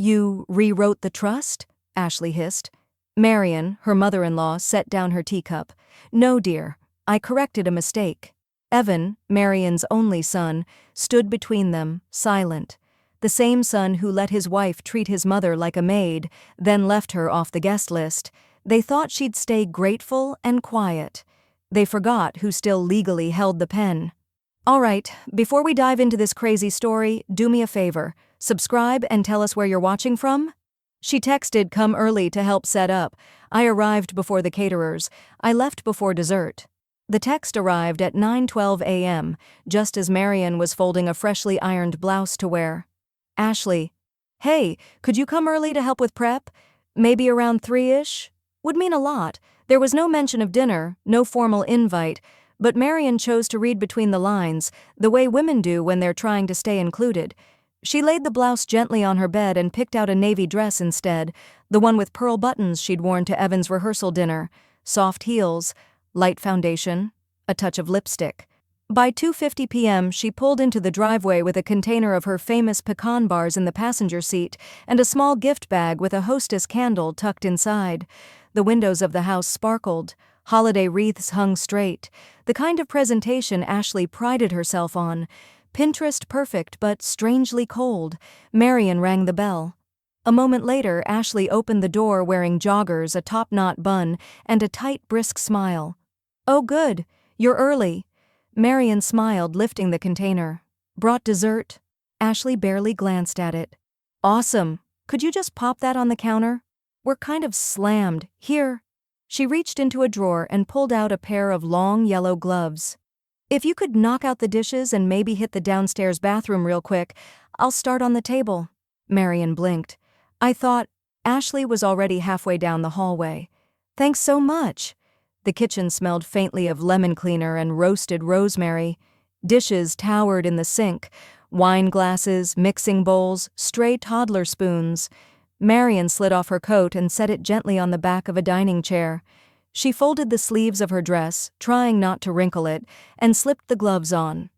You rewrote the trust? Ashley hissed. Marian, her mother-in-law, set down her teacup. No, dear, I corrected a mistake. Evan, Marian's only son, stood between them, silent. The same son who let his wife treat his mother like a maid, then left her off the guest list. They thought she'd stay grateful and quiet. They forgot who still legally held the pen. All right, before we dive into this crazy story, do me a favor. Subscribe and tell us where you're watching from? She texted come early to help set up. I arrived before the caterers. I left before dessert. The text arrived at 9:12 a.m., just as Marian was folding a freshly ironed blouse to wear. Ashley, hey, could you come early to help with prep? Maybe around 3-ish? Would mean a lot. There was no mention of dinner, no formal invite, but Marian chose to read between the lines, the way women do when they're trying to stay included. She laid the blouse gently on her bed and picked out a navy dress instead, the one with pearl buttons she'd worn to Evan's rehearsal dinner, soft heels, light foundation, a touch of lipstick. By 2:50 p.m., she pulled into the driveway with a container of her famous pecan bars in the passenger seat and a small gift bag with a hostess candle tucked inside. The windows of the house sparkled, holiday wreaths hung straight, the kind of presentation Ashley prided herself on. Pinterest perfect but strangely cold. Marian rang the bell. A moment later, Ashley opened the door wearing joggers, a top-knot bun, and a tight, brisk smile. Oh good, you're early. Marian smiled, lifting the container. Brought dessert? Ashley barely glanced at it. Awesome. Could you just pop that on the counter? We're kind of slammed. Here. She reached into a drawer and pulled out a pair of long yellow gloves. If you could knock out the dishes and maybe hit the downstairs bathroom real quick, I'll start on the table. Marian blinked. I thought. Ashley was already halfway down the hallway. Thanks so much. The kitchen smelled faintly of lemon cleaner and roasted rosemary. Dishes towered in the sink, wine glasses, mixing bowls, stray toddler spoons. Marian slid off her coat and set it gently on the back of a dining chair. She folded the sleeves of her dress, trying not to wrinkle it, and slipped the gloves on.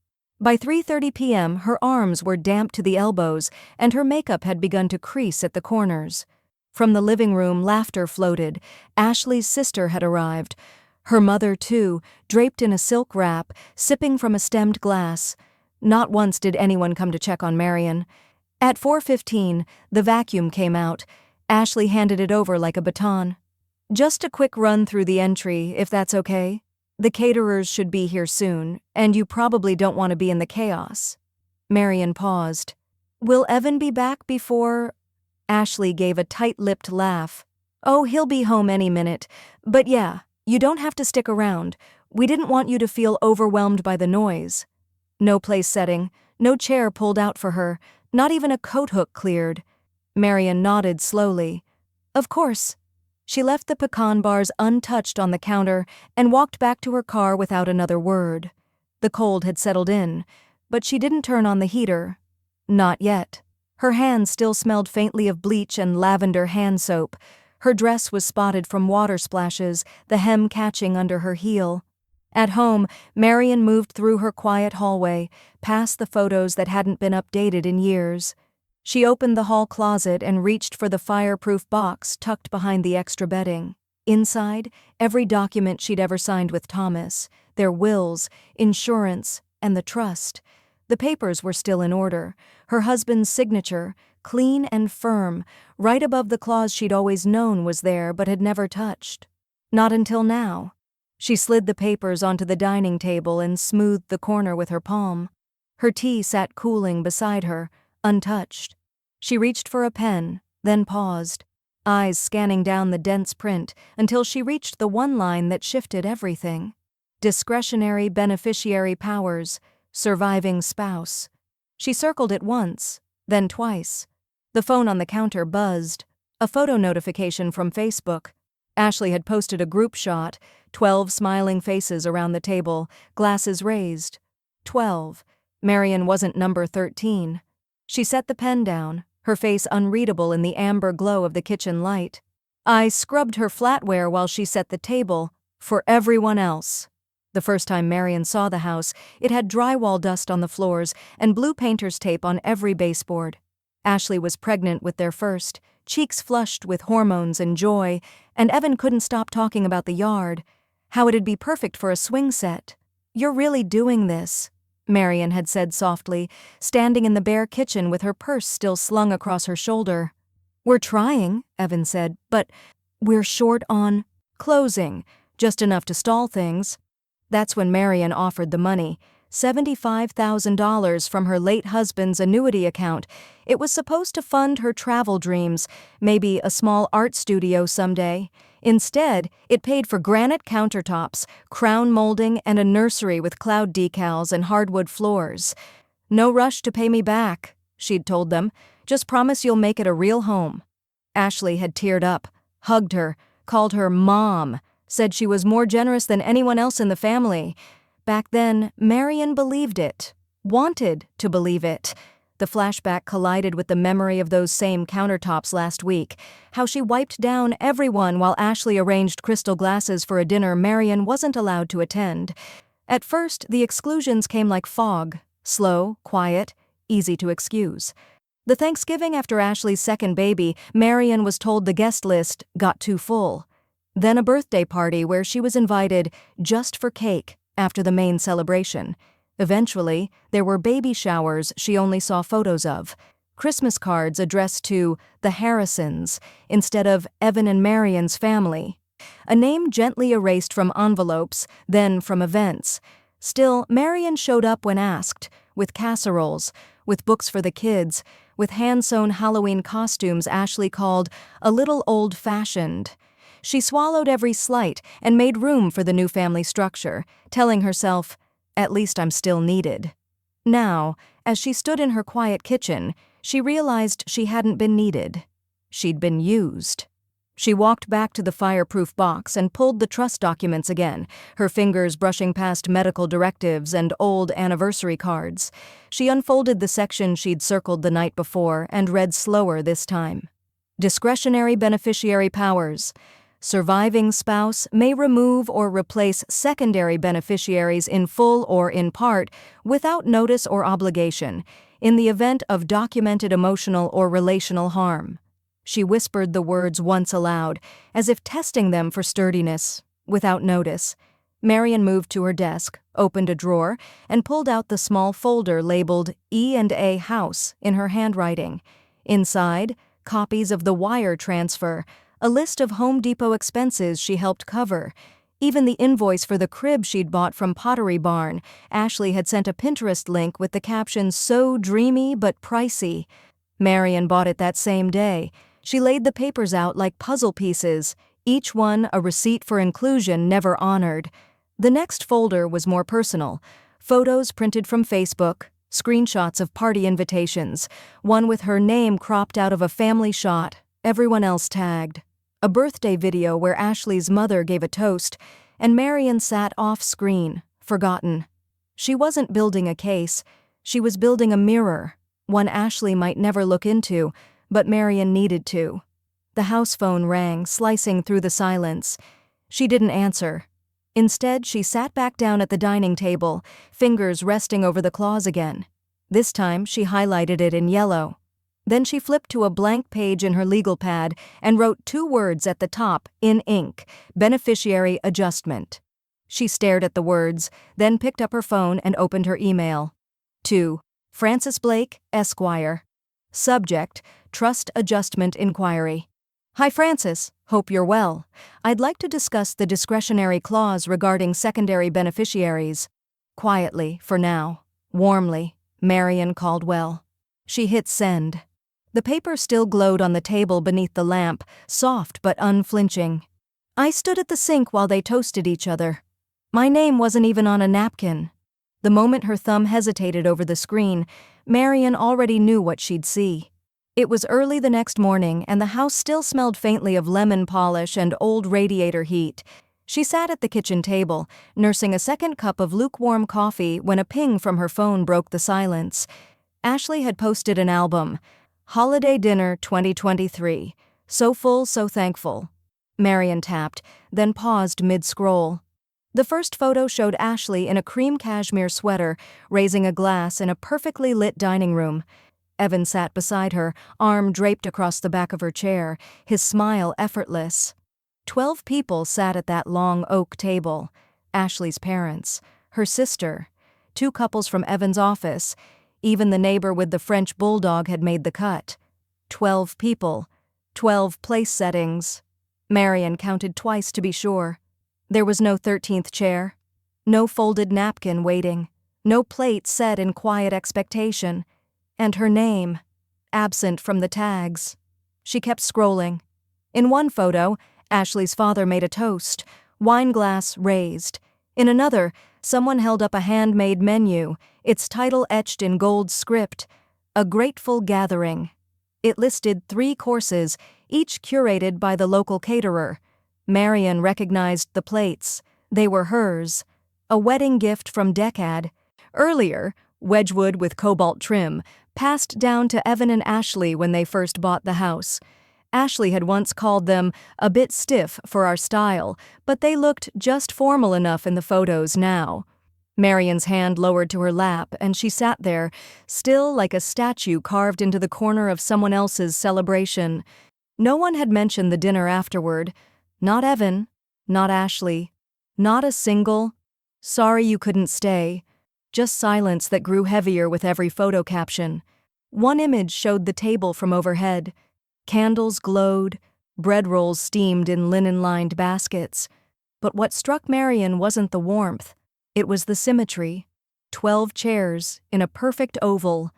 By 3:30 p.m., her arms were damp to the elbows, and her makeup had begun to crease at the corners. From the living room, laughter floated. Ashley's sister had arrived. Her mother, too, draped in a silk wrap, sipping from a stemmed glass. Not once did anyone come to check on Marian. At 4:15, the vacuum came out. Ashley handed it over like a baton. Just a quick run through the entry, if that's okay. The caterers should be here soon, and you probably don't want to be in the chaos. Marian paused. Will Evan be back before? Ashley gave a tight-lipped laugh. Oh, he'll be home any minute. But yeah, you don't have to stick around. We didn't want you to feel overwhelmed by the noise. No place setting, no chair pulled out for her, not even a coat hook cleared. Marian nodded slowly. Of course. She left the pecan bars untouched on the counter and walked back to her car without another word. The cold had settled in, but she didn't turn on the heater. Not yet. Her hands still smelled faintly of bleach and lavender hand soap. Her dress was spotted from water splashes, the hem catching under her heel. At home, Marian moved through her quiet hallway, past the photos that hadn't been updated in years. She opened the hall closet and reached for the fireproof box tucked behind the extra bedding. Inside, every document she'd ever signed with Thomas, their wills, insurance, and the trust. The papers were still in order, her husband's signature, clean and firm, right above the clause she'd always known was there but had never touched. Not until now. She slid the papers onto the dining table and smoothed the corner with her palm. Her tea sat cooling beside her, untouched. She reached for a pen, then paused, eyes scanning down the dense print until she reached the one line that shifted everything. Discretionary beneficiary powers, surviving spouse. She circled it once, then twice. The phone on the counter buzzed. A photo notification from Facebook. Ashley had posted a group shot, 12 smiling faces around the table, glasses raised. 12. Marian wasn't number 13. She set the pen down, her face unreadable in the amber glow of the kitchen light. I scrubbed her flatware while she set the table, for everyone else. The first time Marian saw the house, it had drywall dust on the floors and blue painter's tape on every baseboard. Ashley was pregnant with their first, cheeks flushed with hormones and joy, and Evan couldn't stop talking about the yard, how it'd be perfect for a swing set. "You're really doing this," Marian had said softly, standing in the bare kitchen with her purse still slung across her shoulder. "We're trying," Evan said, "but we're short on closing, just enough to stall things." That's when Marian offered the money, $75,000 from her late husband's annuity account. It was supposed to fund her travel dreams, maybe a small art studio someday. Instead, it paid for granite countertops, crown molding, and a nursery with cloud decals and hardwood floors. "No rush to pay me back," she'd told them. "Just promise you'll make it a real home." Ashley had teared up, hugged her, called her Mom, said she was more generous than anyone else in the family. Back then, Marian believed it, wanted to believe it. The flashback collided with the memory of those same countertops last week, how she wiped down everyone while Ashley arranged crystal glasses for a dinner Marian wasn't allowed to attend. At first, the exclusions came like fog, slow, quiet, easy to excuse. The Thanksgiving after Ashley's second baby, Marian was told the guest list got too full. Then a birthday party where she was invited just for cake after the main celebration. Eventually, there were baby showers she only saw photos of, Christmas cards addressed to the Harrisons instead of Evan and Marian's family, a name gently erased from envelopes, then from events. Still, Marian showed up when asked, with casseroles, with books for the kids, with hand-sewn Halloween costumes Ashley called a little old-fashioned. She swallowed every slight and made room for the new family structure, telling herself, "At least I'm still needed." Now, as she stood in her quiet kitchen, she realized she hadn't been needed. She'd been used. She walked back to the fireproof box and pulled the trust documents again, her fingers brushing past medical directives and old anniversary cards. She unfolded the section she'd circled the night before and read slower this time. Discretionary beneficiary powers. Surviving spouse may remove or replace secondary beneficiaries in full or in part without notice or obligation in the event of documented emotional or relational harm. She whispered the words once aloud, as if testing them for sturdiness, without notice. Marian moved to her desk, opened a drawer, and pulled out the small folder labeled E&A House in her handwriting. Inside, copies of the wire transfer, a list of Home Depot expenses she helped cover. Even the invoice for the crib she'd bought from Pottery Barn. Ashley had sent a Pinterest link with the caption "So dreamy but pricey." Marian bought it that same day. She laid the papers out like puzzle pieces, each one a receipt for inclusion never honored. The next folder was more personal. Photos printed from Facebook, screenshots of party invitations, one with her name cropped out of a family shot, everyone else tagged. A birthday video where Ashley's mother gave a toast, and Marian sat off-screen, forgotten. She wasn't building a case. She was building a mirror, one Ashley might never look into, but Marian needed to. The house phone rang, slicing through the silence. She didn't answer. Instead, she sat back down at the dining table, fingers resting over the claws again. This time, she highlighted it in yellow. Then she flipped to a blank page in her legal pad and wrote 2 words at the top, in ink, beneficiary adjustment. She stared at the words, then picked up her phone and opened her email. To Francis Blake, Esquire. Subject, Trust Adjustment Inquiry. Hi Francis, hope you're well. I'd like to discuss the discretionary clause regarding secondary beneficiaries. Quietly, for now. Warmly, Marian Caldwell. She hit send. The paper still glowed on the table beneath the lamp, soft but unflinching. I stood at the sink while they toasted each other. My name wasn't even on a napkin. The moment her thumb hesitated over the screen, Marian already knew what she'd see. It was early the next morning, and the house still smelled faintly of lemon polish and old radiator heat. She sat at the kitchen table, nursing a second cup of lukewarm coffee when a ping from her phone broke the silence. Ashley had posted an album, Holiday Dinner 2023, So Full, So Thankful. Marian tapped, then paused mid-scroll. The first photo showed Ashley in a cream cashmere sweater, raising a glass in a perfectly lit dining room. Evan sat beside her, arm draped across the back of her chair, his smile effortless. 12 people sat at that long oak table. Ashley's parents, her sister, 2 couples from Evan's office. Even the neighbor with the French bulldog had made the cut. 12 people, 12 place settings. Marian counted twice to be sure. There was no 13th chair. No folded napkin waiting. No plate set in quiet expectation. And her name, absent from the tags. She kept scrolling. In one photo, Ashley's father made a toast, wine glass raised. In another, someone held up a handmade menu, its title etched in gold script, A Grateful Gathering. It listed 3 courses, each curated by the local caterer. Marian recognized the plates. They were hers. A wedding gift from Decad. Earlier, Wedgwood with cobalt trim, passed down to Evan and Ashley when they first bought the house. Ashley had once called them a bit stiff for our style, but they looked just formal enough in the photos now. Marian's hand lowered to her lap, and she sat there, still like a statue carved into the corner of someone else's celebration. No one had mentioned the dinner afterward. Not Evan, not Ashley, not a single, "Sorry you couldn't stay." Just silence that grew heavier with every photo caption. One image showed the table from overhead. Candles glowed, bread rolls steamed in linen-lined baskets. But what struck Marian wasn't the warmth. It was the symmetry. 12 chairs in a perfect oval,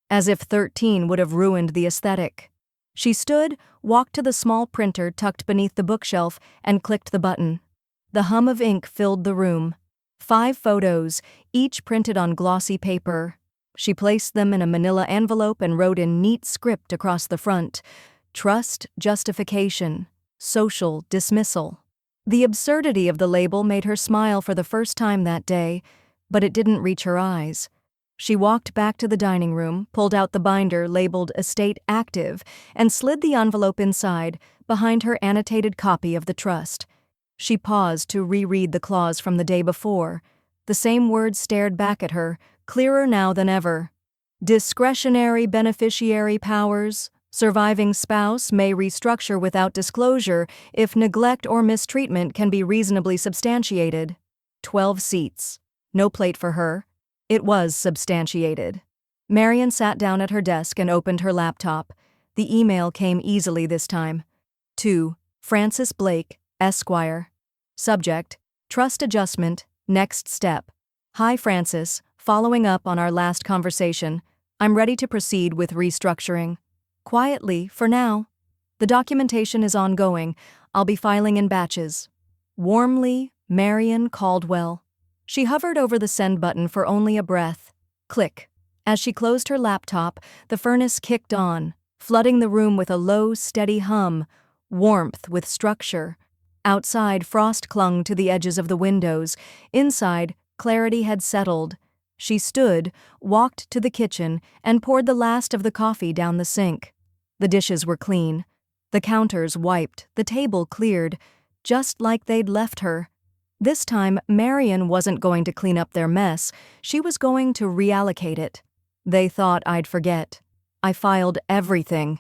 as if 13 would have ruined the aesthetic. She stood, walked to the small printer tucked beneath the bookshelf, and clicked the button. The hum of ink filled the room. 5 photos, each printed on glossy paper. She placed them in a manila envelope and wrote in neat script across the front, "Trust, justification, social dismissal." The absurdity of the label made her smile for the first time that day, but it didn't reach her eyes. She walked back to the dining room, pulled out the binder labeled Estate Active, and slid the envelope inside, behind her annotated copy of the trust. She paused to reread the clause from the day before. The same words stared back at her, clearer now than ever. Discretionary beneficiary powers. Surviving spouse may restructure without disclosure if neglect or mistreatment can be reasonably substantiated. 12 seats. No plate for her. It was substantiated. Marian sat down at her desk and opened her laptop. The email came easily this time. To Francis Blake, Esquire. Subject, Trust Adjustment, Next Step. Hi Francis, following up on our last conversation, I'm ready to proceed with restructuring. Quietly, for now. The documentation is ongoing. I'll be filing in batches. Warmly, Marian Caldwell. She hovered over the send button for only a breath. Click. As she closed her laptop, the furnace kicked on, flooding the room with a low, steady hum, warmth with structure. Outside, frost clung to the edges of the windows. Inside, clarity had settled. She stood, walked to the kitchen, and poured the last of the coffee down the sink. The dishes were clean. The counters wiped, the table cleared, just like they'd left her. This time, Marian wasn't going to clean up their mess. She was going to reallocate it. They thought I'd forget. I filed everything.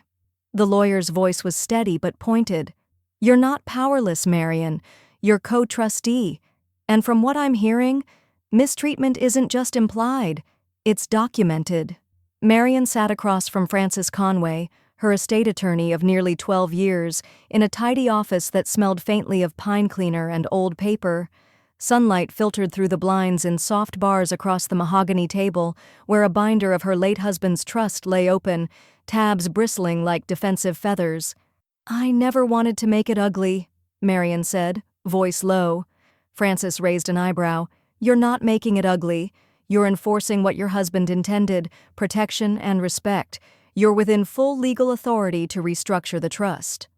The lawyer's voice was steady but pointed. You're not powerless, Marian. You're co-trustee. And from what I'm hearing, mistreatment isn't just implied. It's documented. Marian sat across from Frances Conway, her estate attorney of nearly 12 years, in a tidy office that smelled faintly of pine cleaner and old paper. Sunlight filtered through the blinds in soft bars across the mahogany table, where a binder of her late husband's trust lay open, tabs bristling like defensive feathers. I never wanted to make it ugly, Marian said, voice low. Frances raised an eyebrow. You're not making it ugly. You're enforcing what your husband intended, protection and respect. You're within full legal authority to restructure the trust.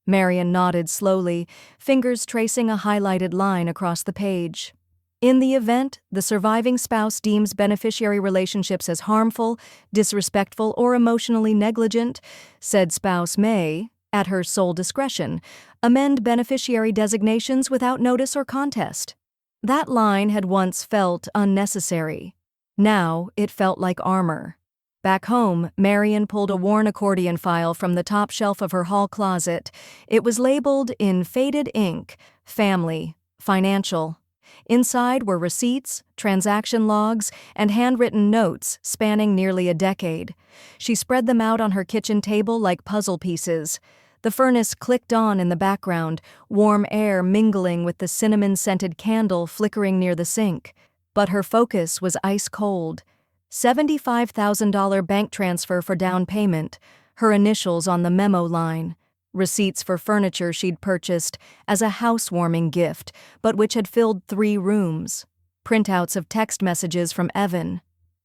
Marian nodded slowly, fingers tracing a highlighted line across the page. In the event the surviving spouse deems beneficiary relationships as harmful, disrespectful, or emotionally negligent, said spouse may, at her sole discretion, amend beneficiary designations without notice or contest. That line had once felt unnecessary. Now it felt like armor. Back home, Marian pulled a worn accordion file from the top shelf of her hall closet. It was labeled in faded ink, Family, Financial. Inside were receipts, transaction logs, and handwritten notes spanning nearly a decade. She spread them out on her kitchen table like puzzle pieces. The furnace clicked on in the background, warm air mingling with the cinnamon-scented candle flickering near the sink. But her focus was ice cold. $75,000 bank transfer for down payment, her initials on the memo line. Receipts for furniture she'd purchased as a housewarming gift, but which had filled 3 rooms. Printouts of text messages from Evan.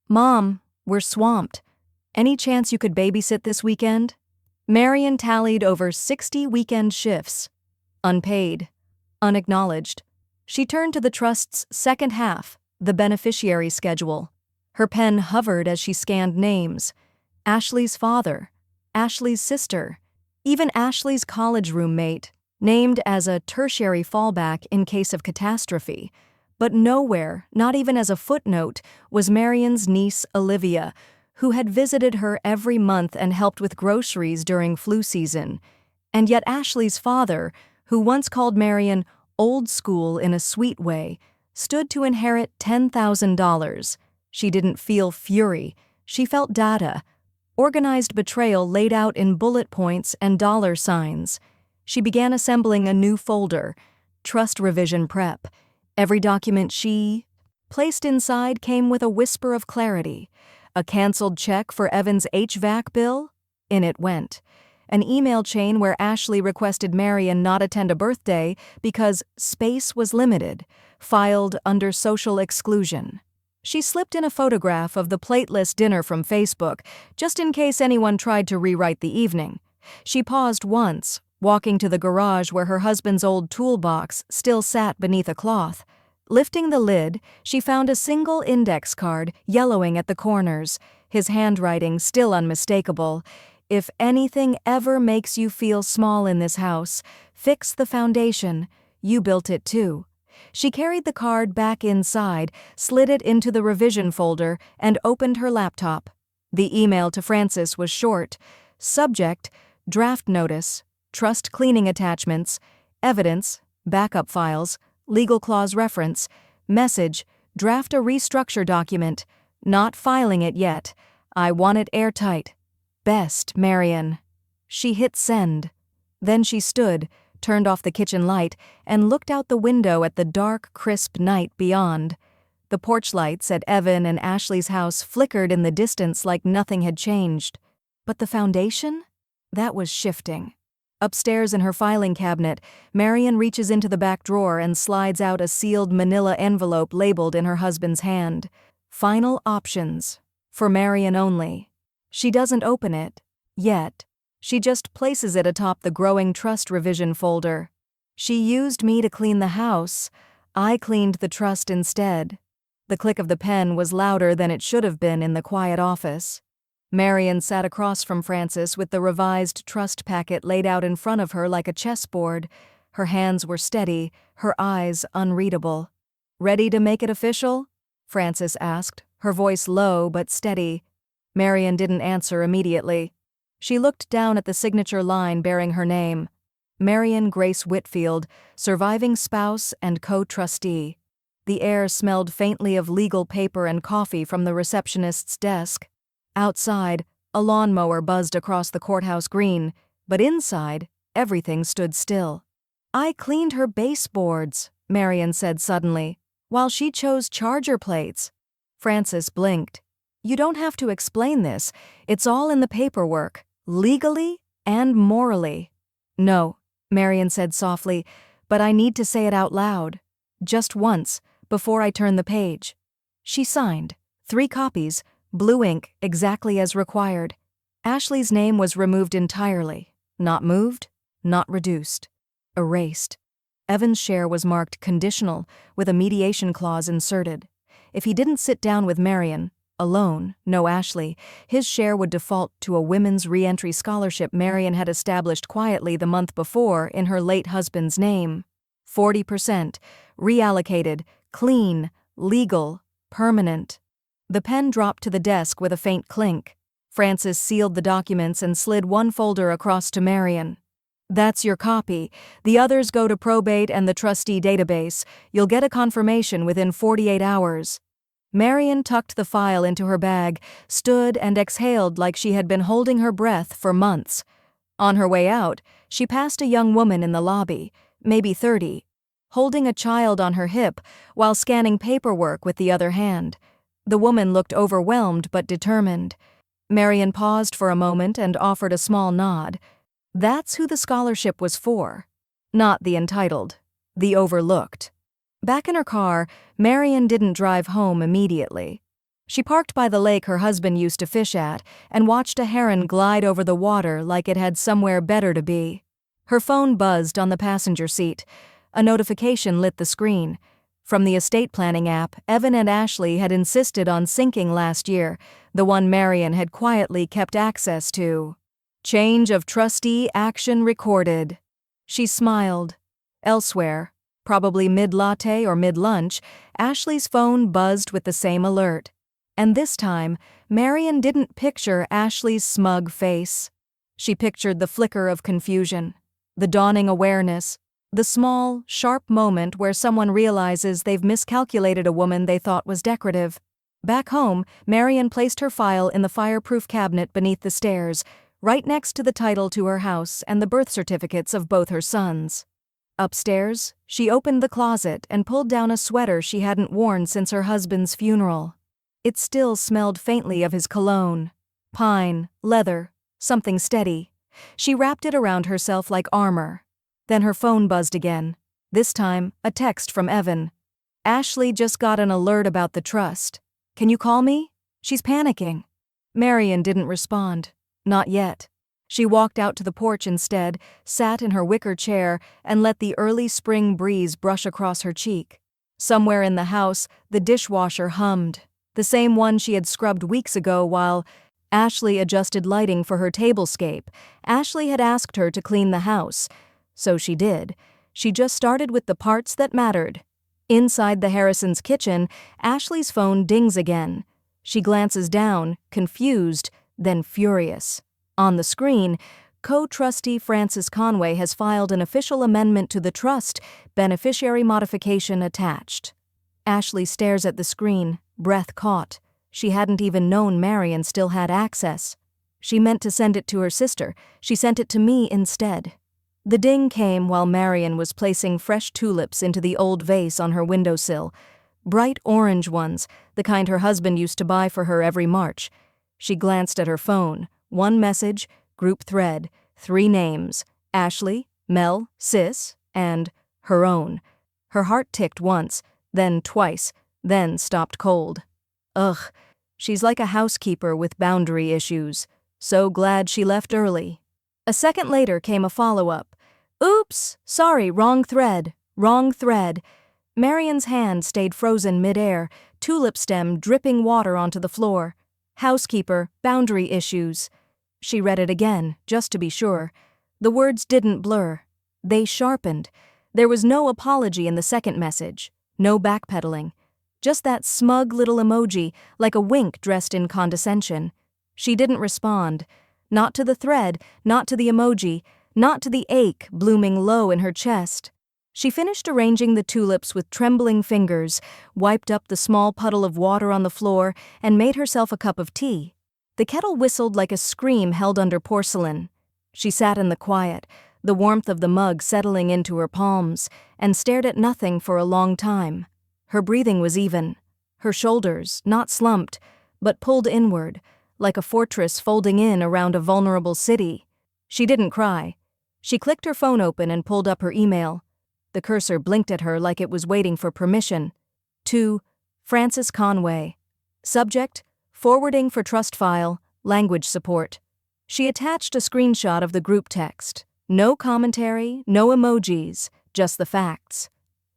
"Mom, we're swamped. Any chance you could babysit this weekend?" Marian tallied over 60 weekend shifts. Unpaid. Unacknowledged. She turned to the trust's second half, the beneficiary schedule. Her pen hovered as she scanned names. Ashley's father, Ashley's sister, even Ashley's college roommate, named as a tertiary fallback in case of catastrophe. But nowhere, not even as a footnote, was Marian's niece Olivia, who had visited her every month and helped with groceries during flu season. And yet Ashley's father, who once called Marian old school in a sweet way, stood to inherit $10,000. She didn't feel fury, she felt data. Organized betrayal laid out in bullet points and dollar signs. She began assembling a new folder, Trust Revision Prep. Every document she placed inside came with a whisper of clarity. A canceled check for Evan's HVAC bill? In it went. An email chain where Ashley requested Marian not attend a birthday because space was limited, filed under social exclusion. She slipped in a photograph of the plateless dinner from Facebook, just in case anyone tried to rewrite the evening. She paused once, walking to the garage where her husband's old toolbox still sat beneath a cloth. Lifting the lid, she found a single index card yellowing at the corners, his handwriting still unmistakable. "If anything ever makes you feel small in this house, fix the foundation. You built it too." She carried the card back inside, slid it into the revision folder, and opened her laptop. The email to Francis was short. Subject: draft notice, trust cleaning attachments, evidence, backup files, legal clause reference, message: draft a restructure document, not filing it yet. I want it airtight. Best, Marian. She hit send. Then she stood, turned off the kitchen light, and looked out the window at the dark, crisp night beyond. The porch lights at Evan and Ashley's house flickered in the distance like nothing had changed. But the foundation? That was shifting. Upstairs in her filing cabinet, Marian reaches into the back drawer and slides out a sealed manila envelope labeled in her husband's hand. Final options. For Marian only. She doesn't open it. Yet. She just places it atop the growing trust revision folder. She used me to clean the house. I cleaned the trust instead. The click of the pen was louder than it should have been in the quiet office. Marian sat across from Francis with the revised trust packet laid out in front of her like a chessboard. Her hands were steady, her eyes unreadable. "Ready to make it official?" Francis asked, her voice low but steady. Marian didn't answer immediately. She looked down at the signature line bearing her name. Marian Grace Whitfield, surviving spouse and co-trustee. The air smelled faintly of legal paper and coffee from the receptionist's desk. Outside, a lawnmower buzzed across the courthouse green, but inside, everything stood still. "I cleaned her baseboards," Marian said suddenly, "while she chose charger plates." Francis blinked. "You don't have to explain this. It's all in the paperwork, legally and morally." "No," Marian said softly, "but I need to say it out loud. Just once, before I turn the page." She signed. 3 copies, blue ink exactly as required. Ashley's name was removed entirely. Not moved, not reduced. Erased. Evan's share was marked conditional, with a mediation clause inserted. If he didn't sit down with Marian, alone, no Ashley, his share would default to a women's re-entry scholarship Marian had established quietly the month before in her late husband's name. 40%, reallocated, clean, legal, permanent. The pen dropped to the desk with a faint clink. Frances sealed the documents and slid one folder across to Marion. "That's your copy. The others go to probate and the trustee database. You'll get a confirmation within 48 hours. Marion tucked the file into her bag, stood and exhaled like she had been holding her breath for months. On her way out, she passed a young woman in the lobby, maybe 30, holding a child on her hip while scanning paperwork with the other hand. The woman looked overwhelmed but determined. Marion paused for a moment and offered a small nod. That's who the scholarship was for. Not the entitled. The overlooked. Back in her car, Marion didn't drive home immediately. She parked by the lake her husband used to fish at and watched a heron glide over the water like it had somewhere better to be. Her phone buzzed on the passenger seat. A notification lit the screen. From the estate planning app Evan and Ashley had insisted on syncing last year, the one Marion had quietly kept access to. Change of trustee action recorded. She smiled. Elsewhere, probably mid-latte or mid-lunch, Ashley's phone buzzed with the same alert. And this time, Marion didn't picture Ashley's smug face. She pictured the flicker of confusion, the dawning awareness, the small, sharp moment where someone realizes they've miscalculated a woman they thought was decorative. Back home, Marion placed her file in the fireproof cabinet beneath the stairs, right next to the title to her house and the birth certificates of both her sons. Upstairs, she opened the closet and pulled down a sweater she hadn't worn since her husband's funeral. It still smelled faintly of his cologne. Pine, leather, something steady. She wrapped it around herself like armor. Then her phone buzzed again. This time, a text from Evan. "Ashley just got an alert about the trust. Can you call me? She's panicking." Marion didn't respond. Not yet. She walked out to the porch instead, sat in her wicker chair, and let the early spring breeze brush across her cheek. Somewhere in the house, the dishwasher hummed, the same one she had scrubbed weeks ago while Ashley adjusted lighting for her tablescape. Ashley had asked her to clean the house. So she did. She just started with the parts that mattered. Inside the Harrisons' kitchen, Ashley's phone dings again. She glances down, confused, then furious. On the screen, co-trustee Frances Conway has filed an official amendment to the trust, beneficiary modification attached. Ashley stares at the screen, breath caught. She hadn't even known Marion still had access. She meant to send it to her sister. She sent it to me instead. The ding came while Marion was placing fresh tulips into the old vase on her windowsill. Bright orange ones, the kind her husband used to buy for her every March. She glanced at her phone. One message, group thread, 3 names, Ashley, Mel, Sis, and her own. Her heart ticked once, then twice, then stopped cold. Ugh, she's like a housekeeper with boundary issues. So glad she left early. A second later came a follow-up. Oops, sorry, wrong thread, wrong thread. Marion's hand stayed frozen mid-air, tulip stem dripping water onto the floor. Housekeeper, boundary issues. She read it again, just to be sure. The words didn't blur. They sharpened. There was no apology in the second message, no backpedaling. Just that smug little emoji, like a wink dressed in condescension. She didn't respond. Not to the thread, not to the emoji, not to the ache blooming low in her chest. She finished arranging the tulips with trembling fingers, wiped up the small puddle of water on the floor, and made herself a cup of tea. The kettle whistled like a scream held under porcelain. She sat in the quiet, the warmth of the mug settling into her palms, and stared at nothing for a long time. Her breathing was even. Her shoulders, not slumped, but pulled inward, like a fortress folding in around a vulnerable city. She didn't cry. She clicked her phone open and pulled up her email. The cursor blinked at her like it was waiting for permission. To Frances Conway. Subject, forwarding for trust file, language support. She attached a screenshot of the group text. No commentary, no emojis, just the facts.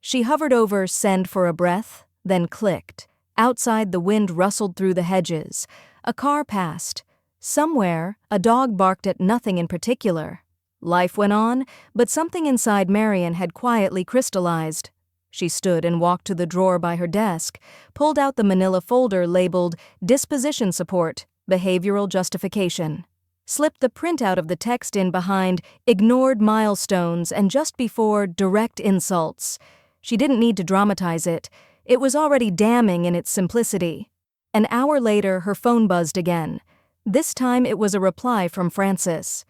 She hovered over send for a breath, then clicked. Outside, the wind rustled through the hedges. A car passed. Somewhere, a dog barked at nothing in particular. Life went on, but something inside Marion had quietly crystallized. She stood and walked to the drawer by her desk, pulled out the manila folder labeled Disposition Support, behavioral justification. Slipped the printout of the text in behind ignored milestones and just before direct insults. She didn't need to dramatize it. It was already damning in its simplicity. An hour later, her phone buzzed again. This time it was a reply from Francis.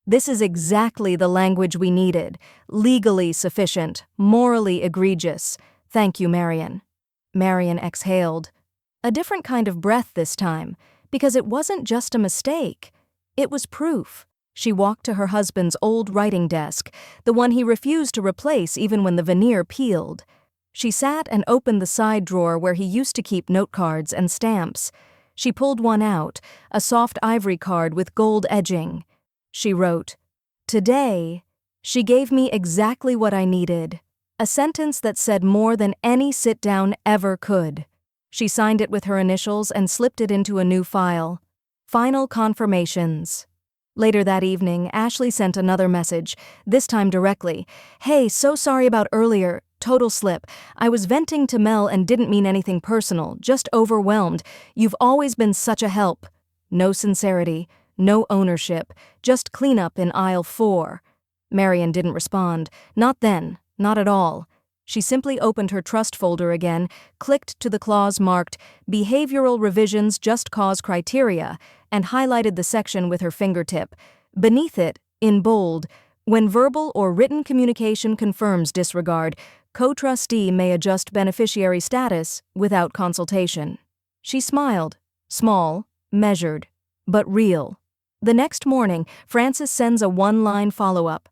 "This is exactly the language we needed. Legally sufficient, morally egregious. Thank you, Marion." Marion exhaled. A different kind of breath this time, because it wasn't just a mistake. It was proof. She walked to her husband's old writing desk, the one he refused to replace even when the veneer peeled. She sat and opened the side drawer where he used to keep note cards and stamps. She pulled one out, a soft ivory card with gold edging. She wrote, "Today, she gave me exactly what I needed." A sentence that said more than any sit-down ever could. She signed it with her initials and slipped it into a new file. Final confirmations. Later that evening, Ashley sent another message, this time directly. "Hey, so sorry about earlier. Total slip. I was venting to Mel and didn't mean anything personal, just overwhelmed. You've always been such a help." No sincerity, no ownership, just cleanup in aisle 4. Marion didn't respond. Not then, not at all. She simply opened her trust folder again, clicked to the clause marked "Behavioral Revisions Just Cause Criteria," and highlighted the section with her fingertip. Beneath it, in bold, "When verbal or written communication confirms disregard, co-trustee may adjust beneficiary status without consultation." She smiled. Small, measured, but real. The next morning, Francis sends a one-line follow-up.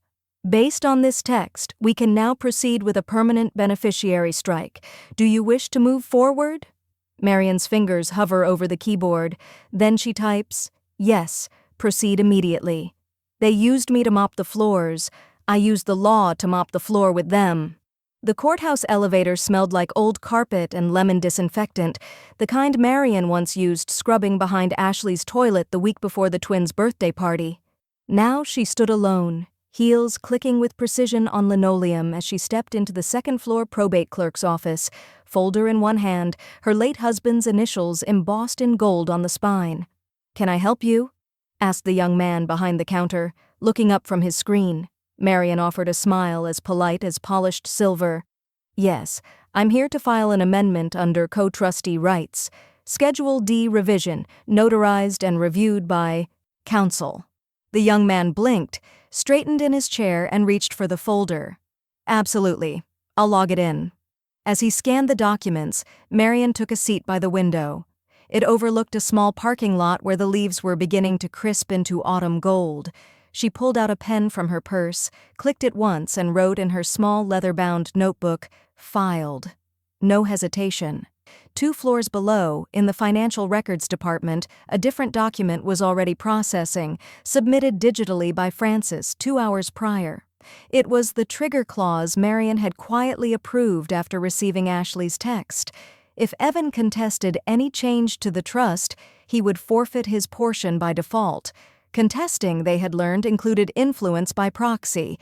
"Based on this text, we can now proceed with a permanent beneficiary strike. Do you wish to move forward?" Marion's fingers hover over the keyboard. Then she types, "Yes, proceed immediately. They used me to mop the floors. I used the law to mop the floor with them." The courthouse elevator smelled like old carpet and lemon disinfectant, the kind Marion once used scrubbing behind Ashley's toilet the week before the twins' birthday party. Now she stood alone, heels clicking with precision on linoleum as she stepped into the second-floor probate clerk's office, folder in one hand, her late husband's initials embossed in gold on the spine. "Can I help you?" asked the young man behind the counter, looking up from his screen. Marion offered a smile as polite as polished silver. "Yes, I'm here to file an amendment under co-trustee rights. Schedule D revision, notarized and reviewed by counsel." The young man blinked, straightened in his chair, and reached for the folder. "Absolutely. I'll log it in." As he scanned the documents, Marion took a seat by the window. It overlooked a small parking lot where the leaves were beginning to crisp into autumn gold. She pulled out a pen from her purse, clicked it once, and wrote in her small leather-bound notebook, "Filed." No hesitation. 2 floors below, in the financial records department, a different document was already processing, submitted digitally by Francis 2 hours prior. It was the trigger clause Marion had quietly approved after receiving Ashley's text. If Evan contested any change to the trust, he would forfeit his portion by default. Contesting, they had learned, included influence by proxy.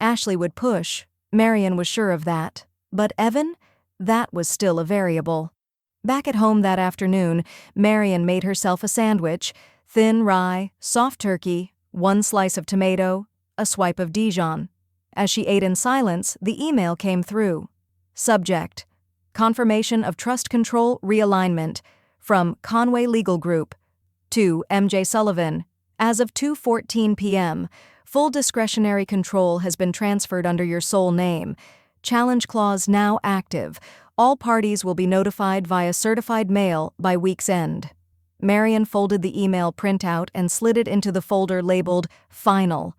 Ashley would push. Marion was sure of that. But Evan? That was still a variable. Back at home that afternoon, Marion made herself a sandwich: thin rye, soft turkey, 1 slice of tomato, a swipe of Dijon. As she ate in silence, the email came through. Subject: Confirmation of Trust Control Realignment from Conway Legal Group to M.J. Sullivan. As of 2:14 p.m., full discretionary control has been transferred under your sole name. Challenge clause now active. All parties will be notified via certified mail by week's end. Marion folded the email printout and slid it into the folder labeled Final.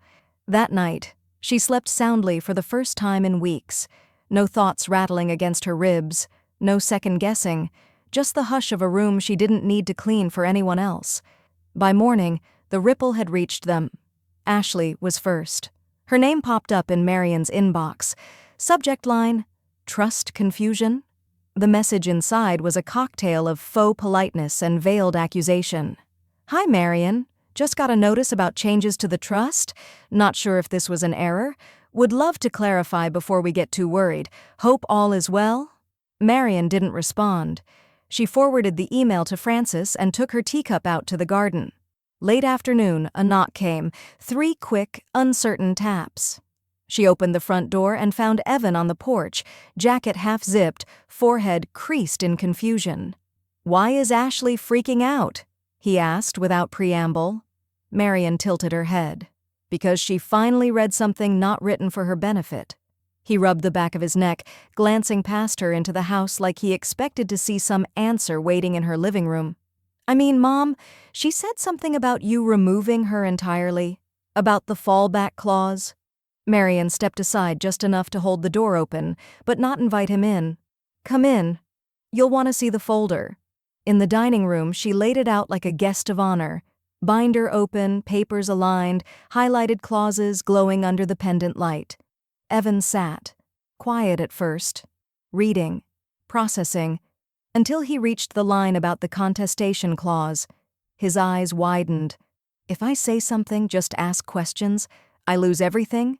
That night, she slept soundly for the first time in weeks. No thoughts rattling against her ribs, no second-guessing, just the hush of a room she didn't need to clean for anyone else. By morning, the ripple had reached them. Ashley was first. Her name popped up in Marion's inbox. Subject line: Trust confusion? The message inside was a cocktail of faux politeness and veiled accusation. "Hi, Marion. Just got a notice about changes to the trust. Not sure if this was an error. Would love to clarify before we get too worried. Hope all is well." Marion didn't respond. She forwarded the email to Frances and took her teacup out to the garden. Late afternoon, a knock came, 3 quick, uncertain taps. She opened the front door and found Evan on the porch, jacket half-zipped, forehead creased in confusion. "Why is Ashley freaking out?" he asked without preamble. Marian tilted her head. Because she finally read something not written for her benefit. He rubbed the back of his neck, glancing past her into the house like he expected to see some answer waiting in her living room. "I mean, Mom, she said something about you removing her entirely. About the fallback clause." Marian stepped aside just enough to hold the door open, but not invite him in. "Come in. You'll want to see the folder." In the dining room, she laid it out like a guest of honor. Binder open, papers aligned, highlighted clauses glowing under the pendant light. Evan sat, quiet at first, reading, processing, until he reached the line about the contestation clause. His eyes widened. "If I say something, just ask questions, I lose everything?"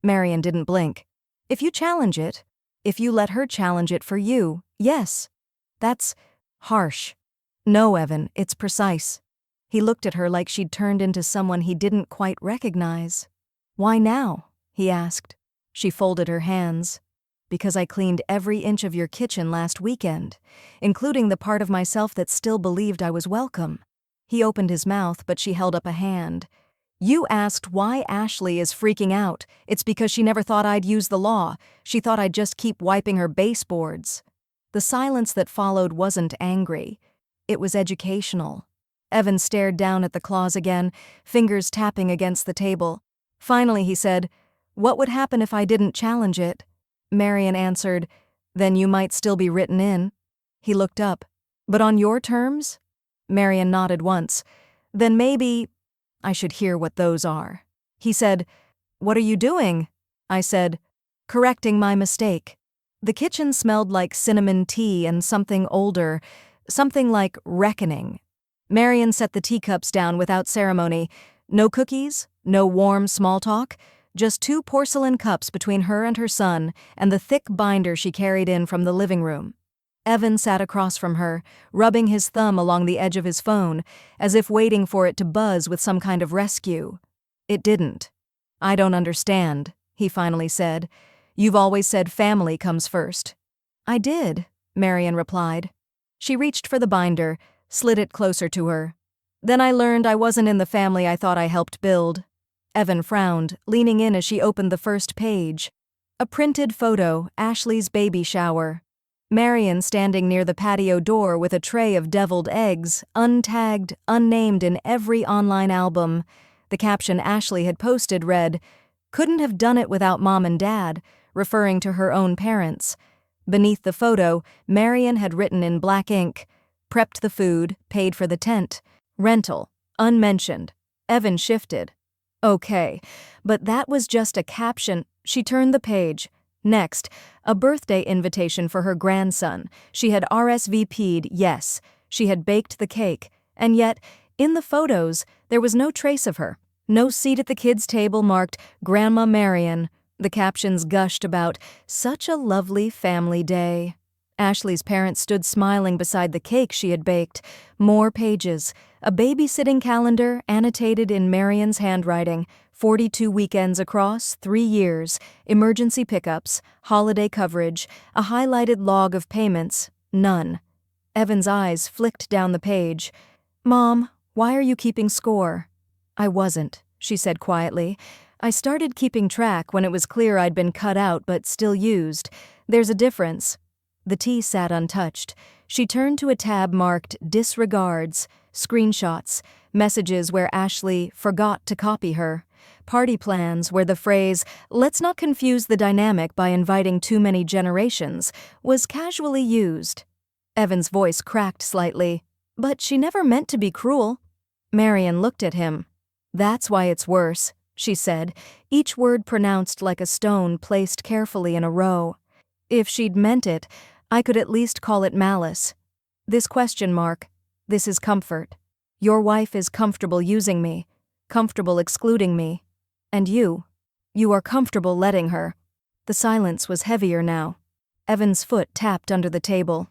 Marian didn't blink. "If you challenge it, if you let her challenge it for you, yes." "That's harsh." "No, Evan, it's precise." He looked at her like she'd turned into someone he didn't quite recognize. "Why now?" he asked. She folded her hands. "Because I cleaned every inch of your kitchen last weekend, including the part of myself that still believed I was welcome." He opened his mouth, but she held up a hand. "You asked why Ashley is freaking out. It's because she never thought I'd use the law. She thought I'd just keep wiping her baseboards." The silence that followed wasn't angry. It was educational. Evan stared down at the clause again, fingers tapping against the table. Finally he said, "What would happen if I didn't challenge it?" Marian answered, "Then you might still be written in." He looked up. "But on your terms?" Marian nodded once. "Then maybe I should hear what those are." He said, "What are you doing?" I said, "Correcting my mistake." The kitchen smelled like cinnamon tea and something older, something like reckoning. Marian set the teacups down without ceremony. No cookies, no warm small talk, just 2 porcelain cups between her and her son and the thick binder she carried in from the living room. Evan sat across from her, rubbing his thumb along the edge of his phone, as if waiting for it to buzz with some kind of rescue. It didn't. "I don't understand," he finally said. "You've always said family comes first." "I did," Marian replied. She reached for the binder, slid it closer to her. "Then I learned I wasn't in the family I thought I helped build." Evan frowned, leaning in as she opened the first page. A printed photo, Ashley's baby shower. Marian standing near the patio door with a tray of deviled eggs, untagged, unnamed in every online album. The caption Ashley had posted read, "Couldn't have done it without Mom and Dad," referring to her own parents. Beneath the photo, Marian had written in black ink, "Prepped the food, paid for the tent. Rental, unmentioned." Evan shifted. "Okay, but that was just a caption." She turned the page. Next, a birthday invitation for her grandson. She had RSVP'd, yes. She had baked the cake. And yet, in the photos, there was no trace of her. No seat at the kids' table marked Grandma Marian. The captions gushed about, "Such a lovely family day." Ashley's parents stood smiling beside the cake she had baked. More pages. A babysitting calendar annotated in Marian's handwriting. 42 weekends across, 3 years. Emergency pickups, holiday coverage, a highlighted log of payments. None. Evan's eyes flicked down the page. "Mom, why are you keeping score?" "I wasn't," she said quietly. "I started keeping track when it was clear I'd been cut out but still used. There's a difference." The tea sat untouched. She turned to a tab marked Disregards, screenshots, messages where Ashley forgot to copy her, party plans where the phrase, "Let's not confuse the dynamic by inviting too many generations," was casually used. Evan's voice cracked slightly. "But she never meant to be cruel." Marian looked at him. "That's why it's worse," she said, each word pronounced like a stone placed carefully in a row. "If she'd meant it, I could at least call it malice. This question mark, this is comfort. Your wife is comfortable using me, comfortable excluding me. And you are comfortable letting her." The silence was heavier now. Evan's foot tapped under the table.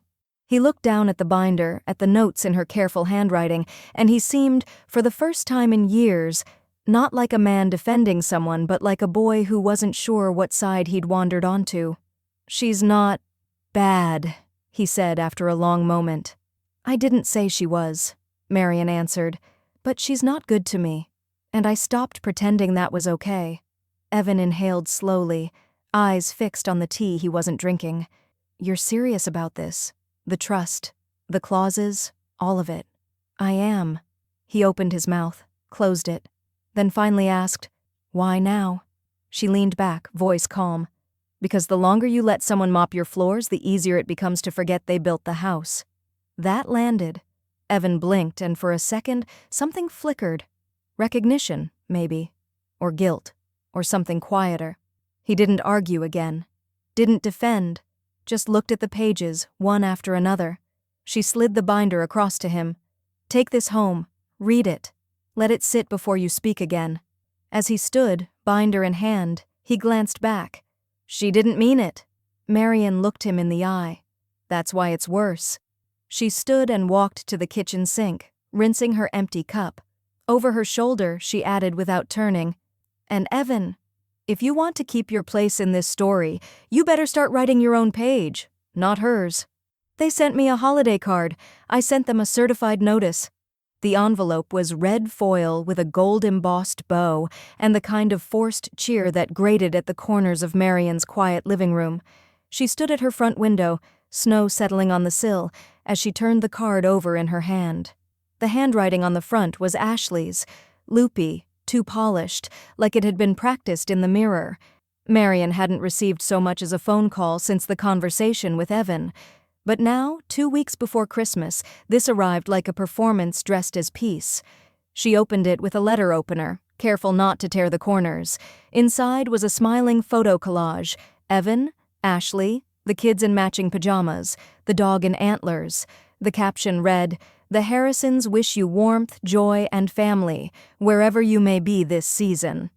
He looked down at the binder, at the notes in her careful handwriting, and he seemed, for the first time in years, not like a man defending someone, but like a boy who wasn't sure what side he'd wandered onto. "She's not bad," he said after a long moment. "I didn't say she was," Marian answered, "but she's not good to me." And I stopped pretending that was okay. Evan inhaled slowly, eyes fixed on the tea he wasn't drinking. "You're serious about this? The trust, the clauses, all of it?" "I am." He opened his mouth, closed it, then finally asked, "Why now?" She leaned back, voice calm. "Because the longer you let someone mop your floors, the easier it becomes to forget they built the house." That landed. Evan blinked, and for a second, something flickered. Recognition, maybe. Or guilt. Or something quieter. He didn't argue again. Didn't defend. Just looked at the pages, one after another. She slid the binder across to him. "Take this home. Read it. Let it sit before you speak again." As he stood, binder in hand, he glanced back. "She didn't mean it." Marian looked him in the eye. "That's why it's worse." She stood and walked to the kitchen sink, rinsing her empty cup. Over her shoulder, she added without turning, "And Evan, if you want to keep your place in this story, you better start writing your own page, not hers." "They sent me a holiday card. I sent them a certified notice." The envelope was red foil with a gold-embossed bow and the kind of forced cheer that grated at the corners of Marian's quiet living room. She stood at her front window, snow settling on the sill, as she turned the card over in her hand. The handwriting on the front was Ashley's, loopy, too polished, like it had been practiced in the mirror. Marian hadn't received so much as a phone call since the conversation with Evan. But now, 2 weeks before Christmas, this arrived like a performance dressed as peace. She opened it with a letter opener, careful not to tear the corners. Inside was a smiling photo collage: Evan, Ashley, the kids in matching pajamas, the dog in antlers. The caption read, "The Harrisons wish you warmth, joy, and family, wherever you may be this season."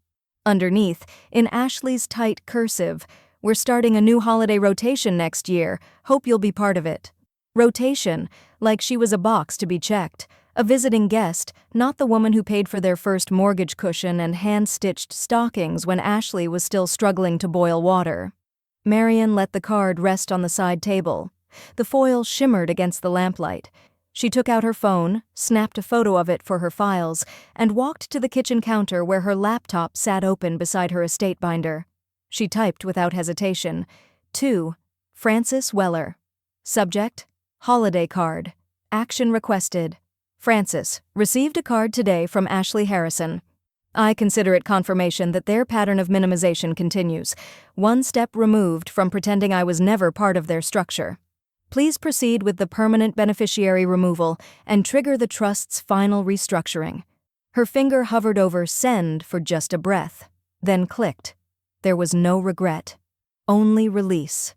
Underneath, in Ashley's tight cursive, "We're starting a new holiday rotation next year. Hope you'll be part of it." Rotation, like she was a box to be checked. A visiting guest, not the woman who paid for their first mortgage cushion and hand-stitched stockings when Ashley was still struggling to boil water. Marian let the card rest on the side table. The foil shimmered against the lamplight. She took out her phone, snapped a photo of it for her files, and walked to the kitchen counter where her laptop sat open beside her estate binder. She typed without hesitation. To Francis Weller. Subject: Holiday card. Action requested. Francis, received a card today from Ashley Harrison. I consider it confirmation that their pattern of minimization continues, one step removed from pretending I was never part of their structure. Please proceed with the permanent beneficiary removal and trigger the trust's final restructuring. Her finger hovered over send for just a breath, then clicked. There was no regret, only release.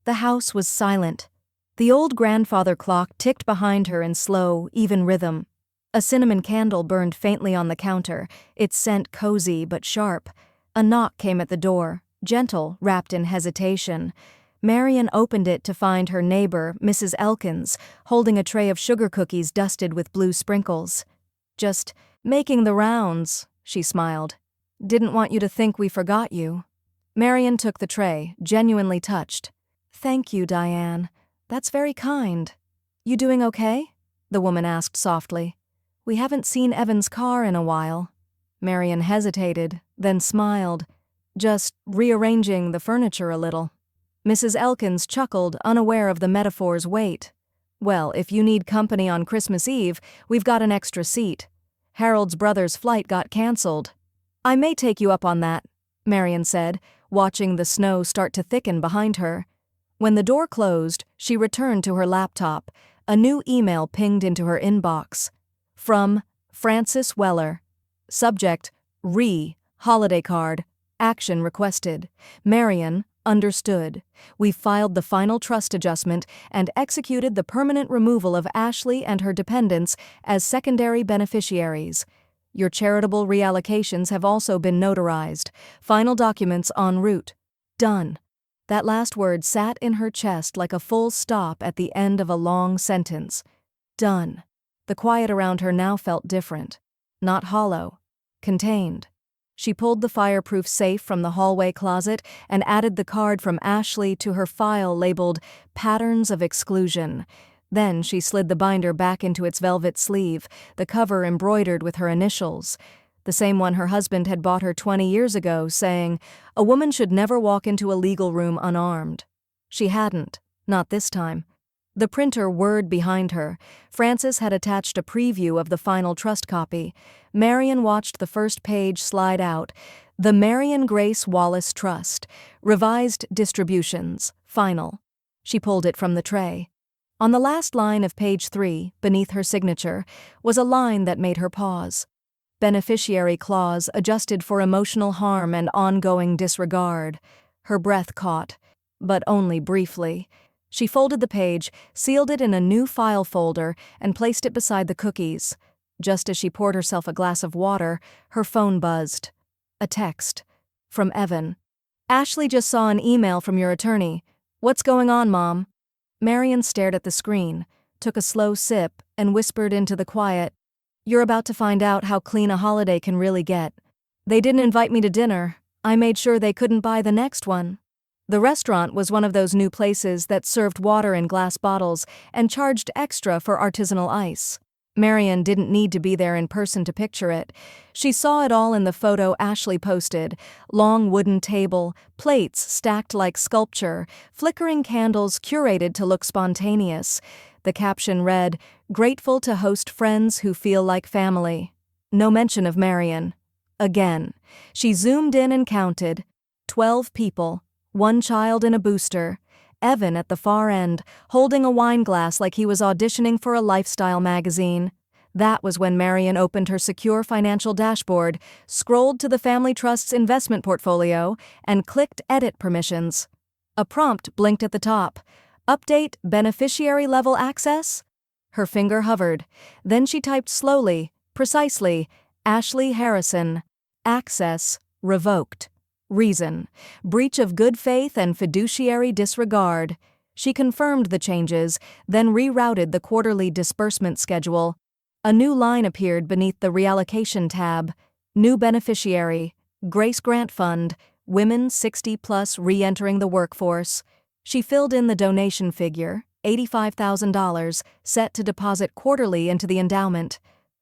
The house was silent. The old grandfather clock ticked behind her in slow, even rhythm. A cinnamon candle burned faintly on the counter, its scent cozy but sharp. A knock came at the door, gentle, wrapped in hesitation. Marian opened it to find her neighbor, Mrs. Elkins, holding a tray of sugar cookies dusted with blue sprinkles. "Just making the rounds," she smiled. "Didn't want you to think we forgot you." Marian took the tray, genuinely touched. "Thank you, Diane. That's very kind." "You doing okay?" the woman asked softly. "We haven't seen Evan's car in a while." Marian hesitated, then smiled. "Just rearranging the furniture a little." Mrs. Elkins chuckled, unaware of the metaphor's weight. "Well, if you need company on Christmas Eve, we've got an extra seat. Harold's brother's flight got canceled." "I may take you up on that," Marian said, watching the snow start to thicken behind her. When the door closed, she returned to her laptop. A new email pinged into her inbox. From Francis Weller. Subject: Holiday card. Action requested. Marian, understood. We filed the final trust adjustment and executed the permanent removal of Ashley and her dependents as secondary beneficiaries. Your charitable reallocations have also been notarized. Final documents en route. Done. That last word sat in her chest like a full stop at the end of a long sentence. Done. The quiet around her now felt different. Not hollow. Contained. She pulled the fireproof safe from the hallway closet and added the card from Ashley to her file labeled Patterns of Exclusion. Then she slid the binder back into its velvet sleeve, the cover embroidered with her initials. The same one her husband had bought her 20 years ago, saying, "A woman should never walk into a legal room unarmed." She hadn't. Not this time. The printer whirred behind her. Frances had attached a preview of the final trust copy. Marion watched the first page slide out. The Marion Grace Wallace Trust. Revised distributions. Final. She pulled it from the tray. On the last line of page 3, beneath her signature, was a line that made her pause. Beneficiary clause adjusted for emotional harm and ongoing disregard. Her breath caught, but only briefly. She folded the page, sealed it in a new file folder, and placed it beside the cookies. Just as she poured herself a glass of water, her phone buzzed. A text. From Evan. "Ashley just saw an email from your attorney. What's going on, Mom?" Marion stared at the screen, took a slow sip, and whispered into the quiet, "You're about to find out how clean a holiday can really get. They didn't invite me to dinner. I made sure they couldn't buy the next one." The restaurant was one of those new places that served water in glass bottles and charged extra for artisanal ice. Marion didn't need to be there in person to picture it. She saw it all in the photo Ashley posted: long wooden table, plates stacked like sculpture, flickering candles curated to look spontaneous. The caption read, "Grateful to host friends who feel like family." No mention of Marion. Again. She zoomed in and counted. 12 people. 1 child in a booster. Evan at the far end, holding a wine glass like he was auditioning for a lifestyle magazine. That was when Marion opened her secure financial dashboard, scrolled to the family trust's investment portfolio, and clicked Edit Permissions. A prompt blinked at the top. "Update beneficiary level access?" Her finger hovered. Then she typed slowly, precisely, "Ashley Harrison. Access revoked. Reason: breach of good faith and fiduciary disregard." She confirmed the changes, then rerouted the quarterly disbursement schedule. A new line appeared beneath the reallocation tab. New beneficiary, Grace Grant Fund, women 60+ re-entering the workforce. She filled in the donation figure, $85,000, set to deposit quarterly into the endowment.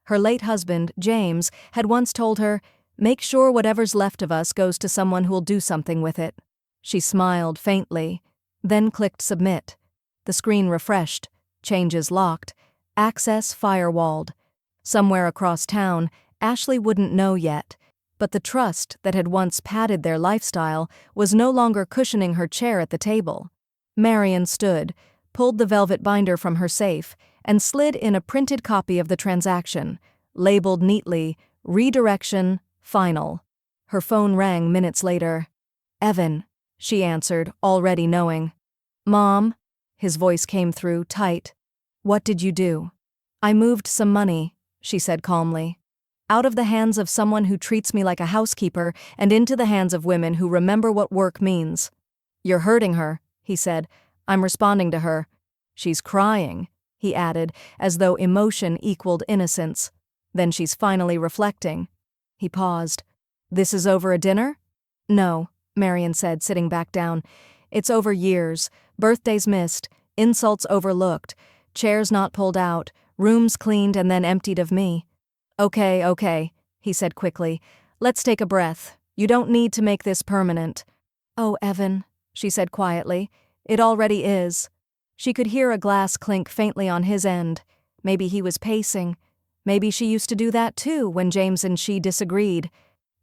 Her late husband, James, had once told her, "Make sure whatever's left of us goes to someone who'll do something with it." She smiled faintly, then clicked Submit. The screen refreshed, changes locked, access firewalled. Somewhere across town, Ashley wouldn't know yet, but the trust that had once padded their lifestyle was no longer cushioning her chair at the table. Marion stood, pulled the velvet binder from her safe, and slid in a printed copy of the transaction, labeled neatly, "Redirection, Final." Her phone rang minutes later. "Evan," she answered, already knowing. "Mom?" His voice came through, tight. "What did you do?" "I moved some money," she said calmly. "Out of the hands of someone who treats me like a housekeeper and into the hands of women who remember what work means." "You're hurting her," he said. "I'm responding to her." "She's crying," he added, as though emotion equaled innocence. "Then she's finally reflecting." He paused. "This is over a dinner?" "No," Marion said, sitting back down. "It's over years, birthdays missed, insults overlooked, chairs not pulled out, rooms cleaned and then emptied of me." Okay, he said quickly. "Let's take a breath. You don't need to make this permanent." "Oh, Evan," she said quietly. "It already is." She could hear a glass clink faintly on his end. Maybe he was pacing. Maybe she used to do that too when James and she disagreed.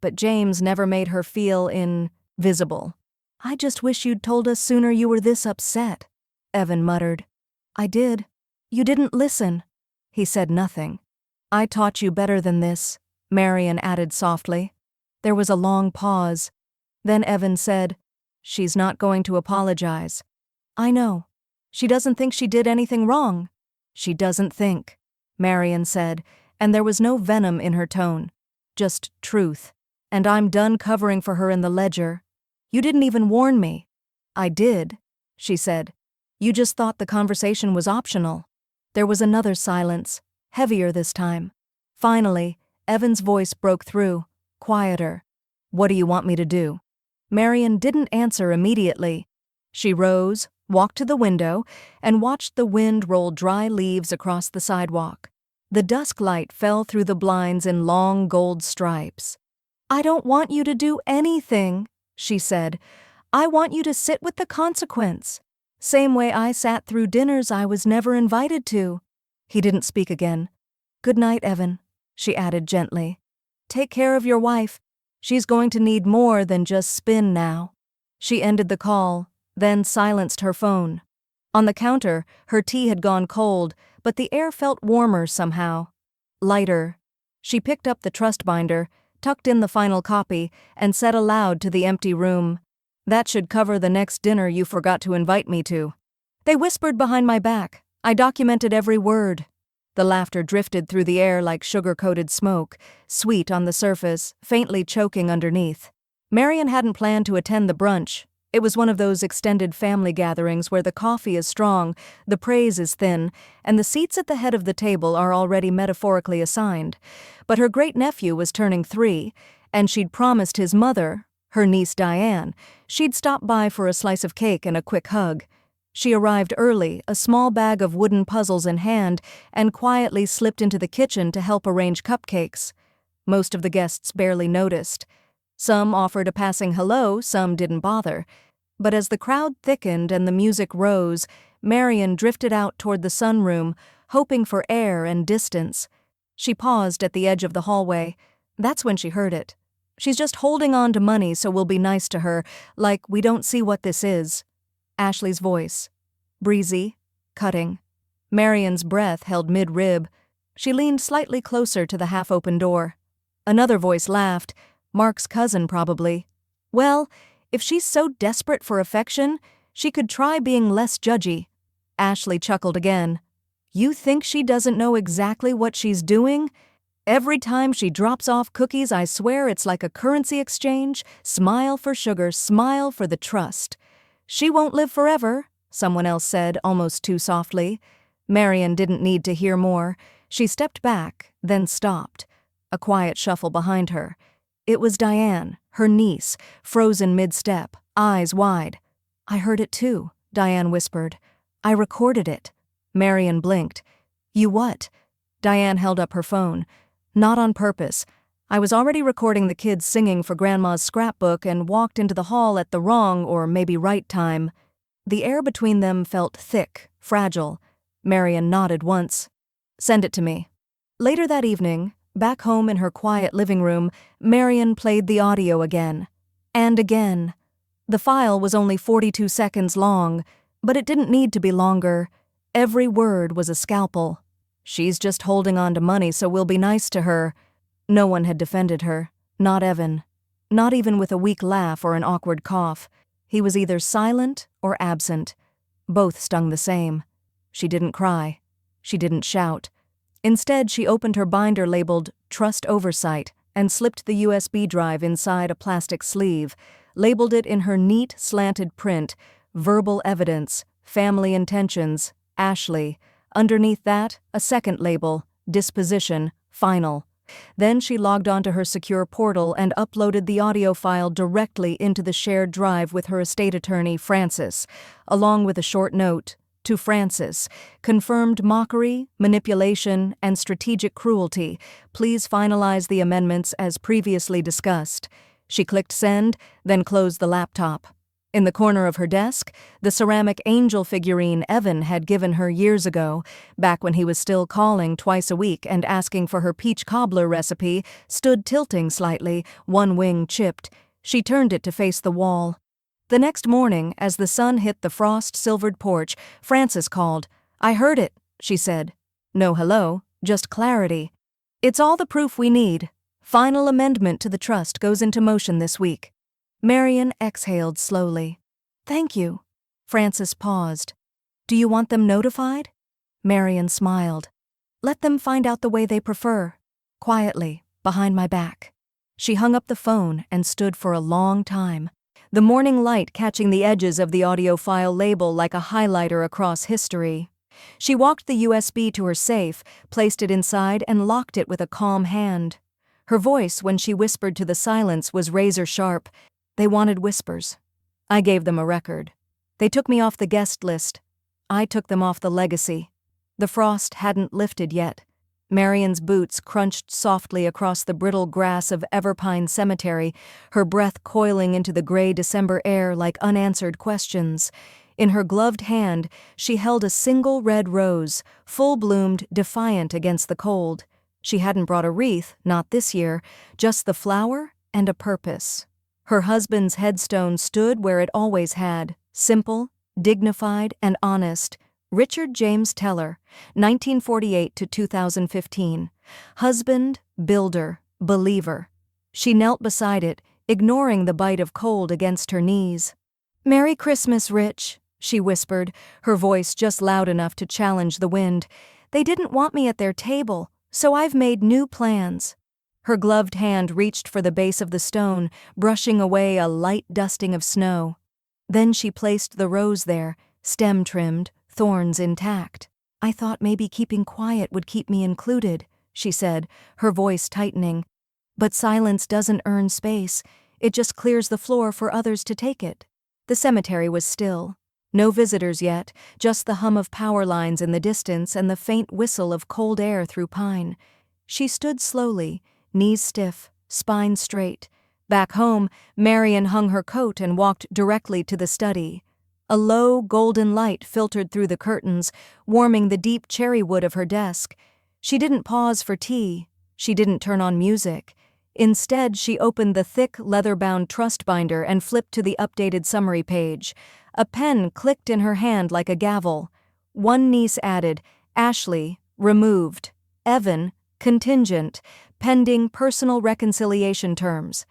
But James never made her feel invisible. "I just wish you'd told us sooner you were this upset," Evan muttered. "I did. You didn't listen." He said nothing. "I taught you better than this," Marion added softly. There was a long pause. Then Evan said, "She's not going to apologize." "I know. She doesn't think she did anything wrong." "She doesn't think," Marion said, and there was no venom in her tone. Just truth. "And I'm done covering for her in the ledger. You didn't even warn me." I did, she said. You just thought the conversation was optional. There was another silence, heavier this time. Finally, Evan's voice broke through, quieter. What do you want me to do? Marian didn't answer immediately. She rose, walked to the window, and watched the wind roll dry leaves across the sidewalk. The dusk light fell through the blinds in long gold stripes. I don't want you to do anything, she said. I want you to sit with the consequence. Same way I sat through dinners I was never invited to. He didn't speak again. Good night, Evan, she added gently. Take care of your wife. She's going to need more than just spin now. She ended the call, then silenced her phone. On the counter, her tea had gone cold, but the air felt warmer somehow. Lighter. She picked up the trust binder, tucked in the final copy, and said aloud to the empty room, That should cover the next dinner you forgot to invite me to. They whispered behind my back. I documented every word. The laughter drifted through the air like sugar-coated smoke, sweet on the surface, faintly choking underneath. Marian hadn't planned to attend the brunch. It was one of those extended family gatherings where the coffee is strong, the praise is thin, and the seats at the head of the table are already metaphorically assigned. But her great-nephew was turning 3, and she'd promised his mother, her niece Diane, she'd stop by for a slice of cake and a quick hug. She arrived early, a small bag of wooden puzzles in hand, and quietly slipped into the kitchen to help arrange cupcakes. Most of the guests barely noticed. Some offered a passing hello, some didn't bother. But as the crowd thickened and the music rose, Marian drifted out toward the sunroom, hoping for air and distance. She paused at the edge of the hallway. That's when she heard it. She's just holding on to money so we'll be nice to her, like we don't see what this is. Ashley's voice. Breezy, cutting. Marian's breath held mid-rib. She leaned slightly closer to the half-open door. Another voice laughed. Mark's cousin, probably. Well, if she's so desperate for affection, she could try being less judgy. Ashley chuckled again. You think she doesn't know exactly what she's doing? Every time she drops off cookies, I swear it's like a currency exchange. Smile for sugar, smile for the trust. She won't live forever, someone else said, almost too softly. Marian didn't need to hear more. She stepped back, then stopped. A quiet shuffle behind her. It was Diane, her niece, frozen mid-step, eyes wide. I heard it too, Diane whispered. I recorded it. Marian blinked. You what? Diane held up her phone. Not on purpose. I was already recording the kids singing for Grandma's scrapbook and walked into the hall at the wrong or maybe right time. The air between them felt thick, fragile. Marian nodded once. Send it to me. Later that evening, back home in her quiet living room, Marian played the audio again. And again. The file was only 42 seconds long, but it didn't need to be longer. Every word was a scalpel. She's just holding on to money so we'll be nice to her. No one had defended her, not Evan. Not even with a weak laugh or an awkward cough. He was either silent or absent. Both stung the same. She didn't cry. She didn't shout. Instead, she opened her binder labeled Trust Oversight and slipped the USB drive inside a plastic sleeve, labeled it in her neat, slanted print, Verbal Evidence, Family Intentions, Ashley. Underneath that, a second label, Disposition, Final. Then she logged onto her secure portal and uploaded the audio file directly into the shared drive with her estate attorney, Francis, along with a short note. To Francis, confirmed mockery, manipulation, and strategic cruelty. Please finalize the amendments as previously discussed. She clicked send, then closed the laptop. In the corner of her desk, the ceramic angel figurine Evan had given her years ago, back when he was still calling twice a week and asking for her peach cobbler recipe, stood tilting slightly, one wing chipped. She turned it to face the wall. The next morning, as the sun hit the frost-silvered porch, Frances called. I heard it, she said. No hello, just clarity. It's all the proof we need. Final amendment to the trust goes into motion this week. Marian exhaled slowly. Thank you. Frances paused. Do you want them notified? Marian smiled. Let them find out the way they prefer. Quietly, behind my back. She hung up the phone and stood for a long time. the morning light catching the edges of the audio file label like a highlighter across history. She walked the USB to her safe, placed it inside, and locked it with a calm hand. Her voice, when she whispered to the silence, was razor-sharp. They wanted whispers. I gave them a record. They took me off the guest list. I took them off the legacy. The frost hadn't lifted yet. Marion's boots crunched softly across the brittle grass of Everpine Cemetery, her breath coiling into the gray December air like unanswered questions. In her gloved hand, she held a single red rose, full-bloomed, defiant against the cold. She hadn't brought a wreath, not this year, just the flower and a purpose. Her husband's headstone stood where it always had, simple, dignified, and honest. Richard James Teller, 1948 to 2015. Husband, builder, believer. She knelt beside it, ignoring the bite of cold against her knees. "Merry Christmas, Rich," she whispered, her voice just loud enough to challenge the wind. "They didn't want me at their table, so I've made new plans." Her gloved hand reached for the base of the stone, brushing away a light dusting of snow. Then she placed the rose there, stem trimmed, thorns intact. "I thought maybe keeping quiet would keep me included," she said, her voice tightening. "But silence doesn't earn space, it just clears the floor for others to take it." The cemetery was still. No visitors yet, just the hum of power lines in the distance and the faint whistle of cold air through pine. She stood slowly, knees stiff, spine straight. Back home, Marion hung her coat and walked directly to the study. A low, golden light filtered through the curtains, warming the deep cherry wood of her desk. She didn't pause for tea. She didn't turn on music. Instead, she opened the thick, leather-bound trust binder and flipped to the updated summary page. A pen clicked in her hand like a gavel. One niece added, "Ashley, removed. Evan, contingent, pending personal reconciliation terms."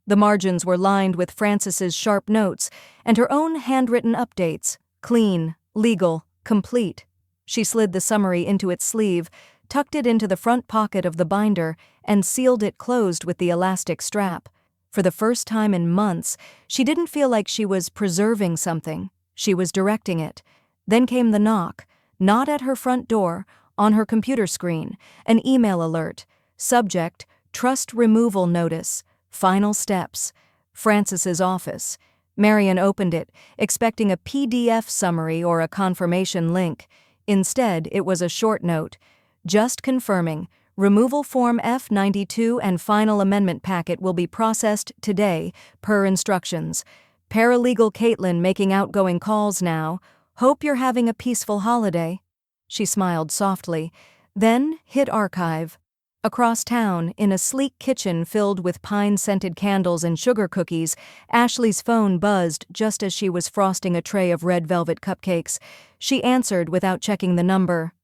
The margins were lined with Frances's sharp notes and her own handwritten updates, clean, legal, complete. She slid the summary into its sleeve, tucked it into the front pocket of the binder, and sealed it closed with the elastic strap. For the first time in months, she didn't feel like she was preserving something. She was directing it. Then came the knock, not at her front door, on her computer screen, an email alert. Subject, trust removal notice. Final steps. Frances's office. Marion opened it, expecting a PDF summary or a confirmation link. Instead, it was a short note. "Just confirming. Removal Form F-92 and final amendment packet will be processed today, per instructions. Paralegal Caitlin making outgoing calls now. Hope you're having a peaceful holiday." She smiled softly, then hit archive. Across town, in a sleek kitchen filled with pine-scented candles and sugar cookies, Ashley's phone buzzed just as she was frosting a tray of red velvet cupcakes. She answered without checking the number.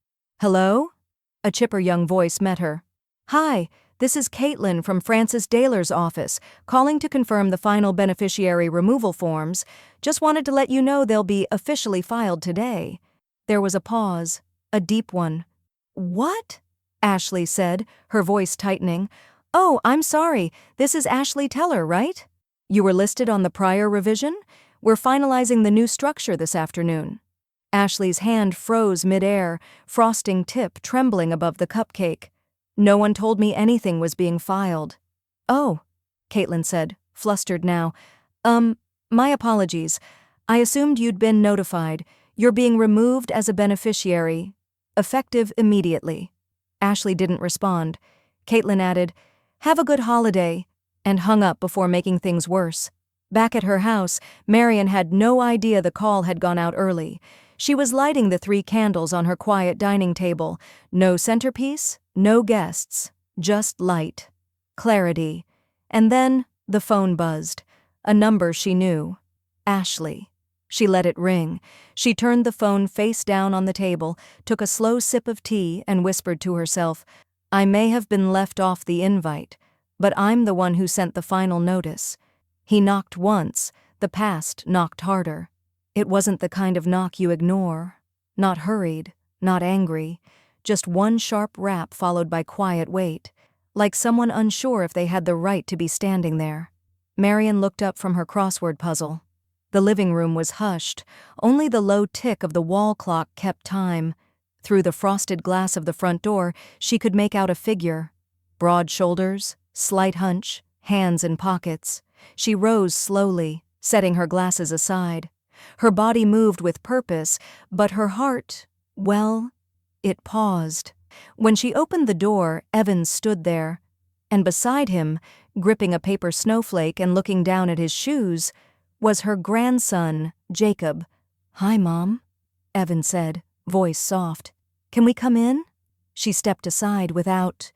"Hello?" A chipper young voice met her. "Hi, this is Caitlin from Frances Daler's office, calling to confirm the final beneficiary removal forms. Just wanted to let you know they'll be officially filed today." There was a pause, a deep one. "What?" Ashley said, her voice tightening. "Oh, I'm sorry. This is Ashley Teller, right? You were listed on the prior revision? We're finalizing the new structure this afternoon." Ashley's hand froze mid-air, frosting tip trembling above the cupcake. "No one told me anything was being filed." "Oh," Caitlin said, flustered now. My apologies. I assumed you'd been notified. You're being removed as a beneficiary. Effective immediately." Ashley didn't respond. Caitlin added, "Have a good holiday," and hung up before making things worse. Back at her house, Marion had no idea the call had gone out early. She was lighting the 3 candles on her quiet dining table. No centerpiece, no guests, just light. Clarity. And then the phone buzzed. A number she knew. Ashley. She let it ring. She turned the phone face down on the table, took a slow sip of tea, and whispered to herself, "I may have been left off the invite, but I'm the one who sent the final notice." He knocked once, the past knocked harder. It wasn't the kind of knock you ignore. Not hurried, not angry, just one sharp rap followed by quiet wait, like someone unsure if they had the right to be standing there. Marian looked up from her crossword puzzle. The living room was hushed. Only the low tick of the wall clock kept time. Through the frosted glass of the front door, she could make out a figure. Broad shoulders, slight hunch, hands in pockets. She rose slowly, setting her glasses aside. Her body moved with purpose, but her heart, well, it paused. When she opened the door, Evan stood there, and beside him, gripping a paper snowflake and looking down at his shoes, was her grandson, Jacob. "Hi, Mom," Evan said, voice soft. "Can we come in?" She stepped aside without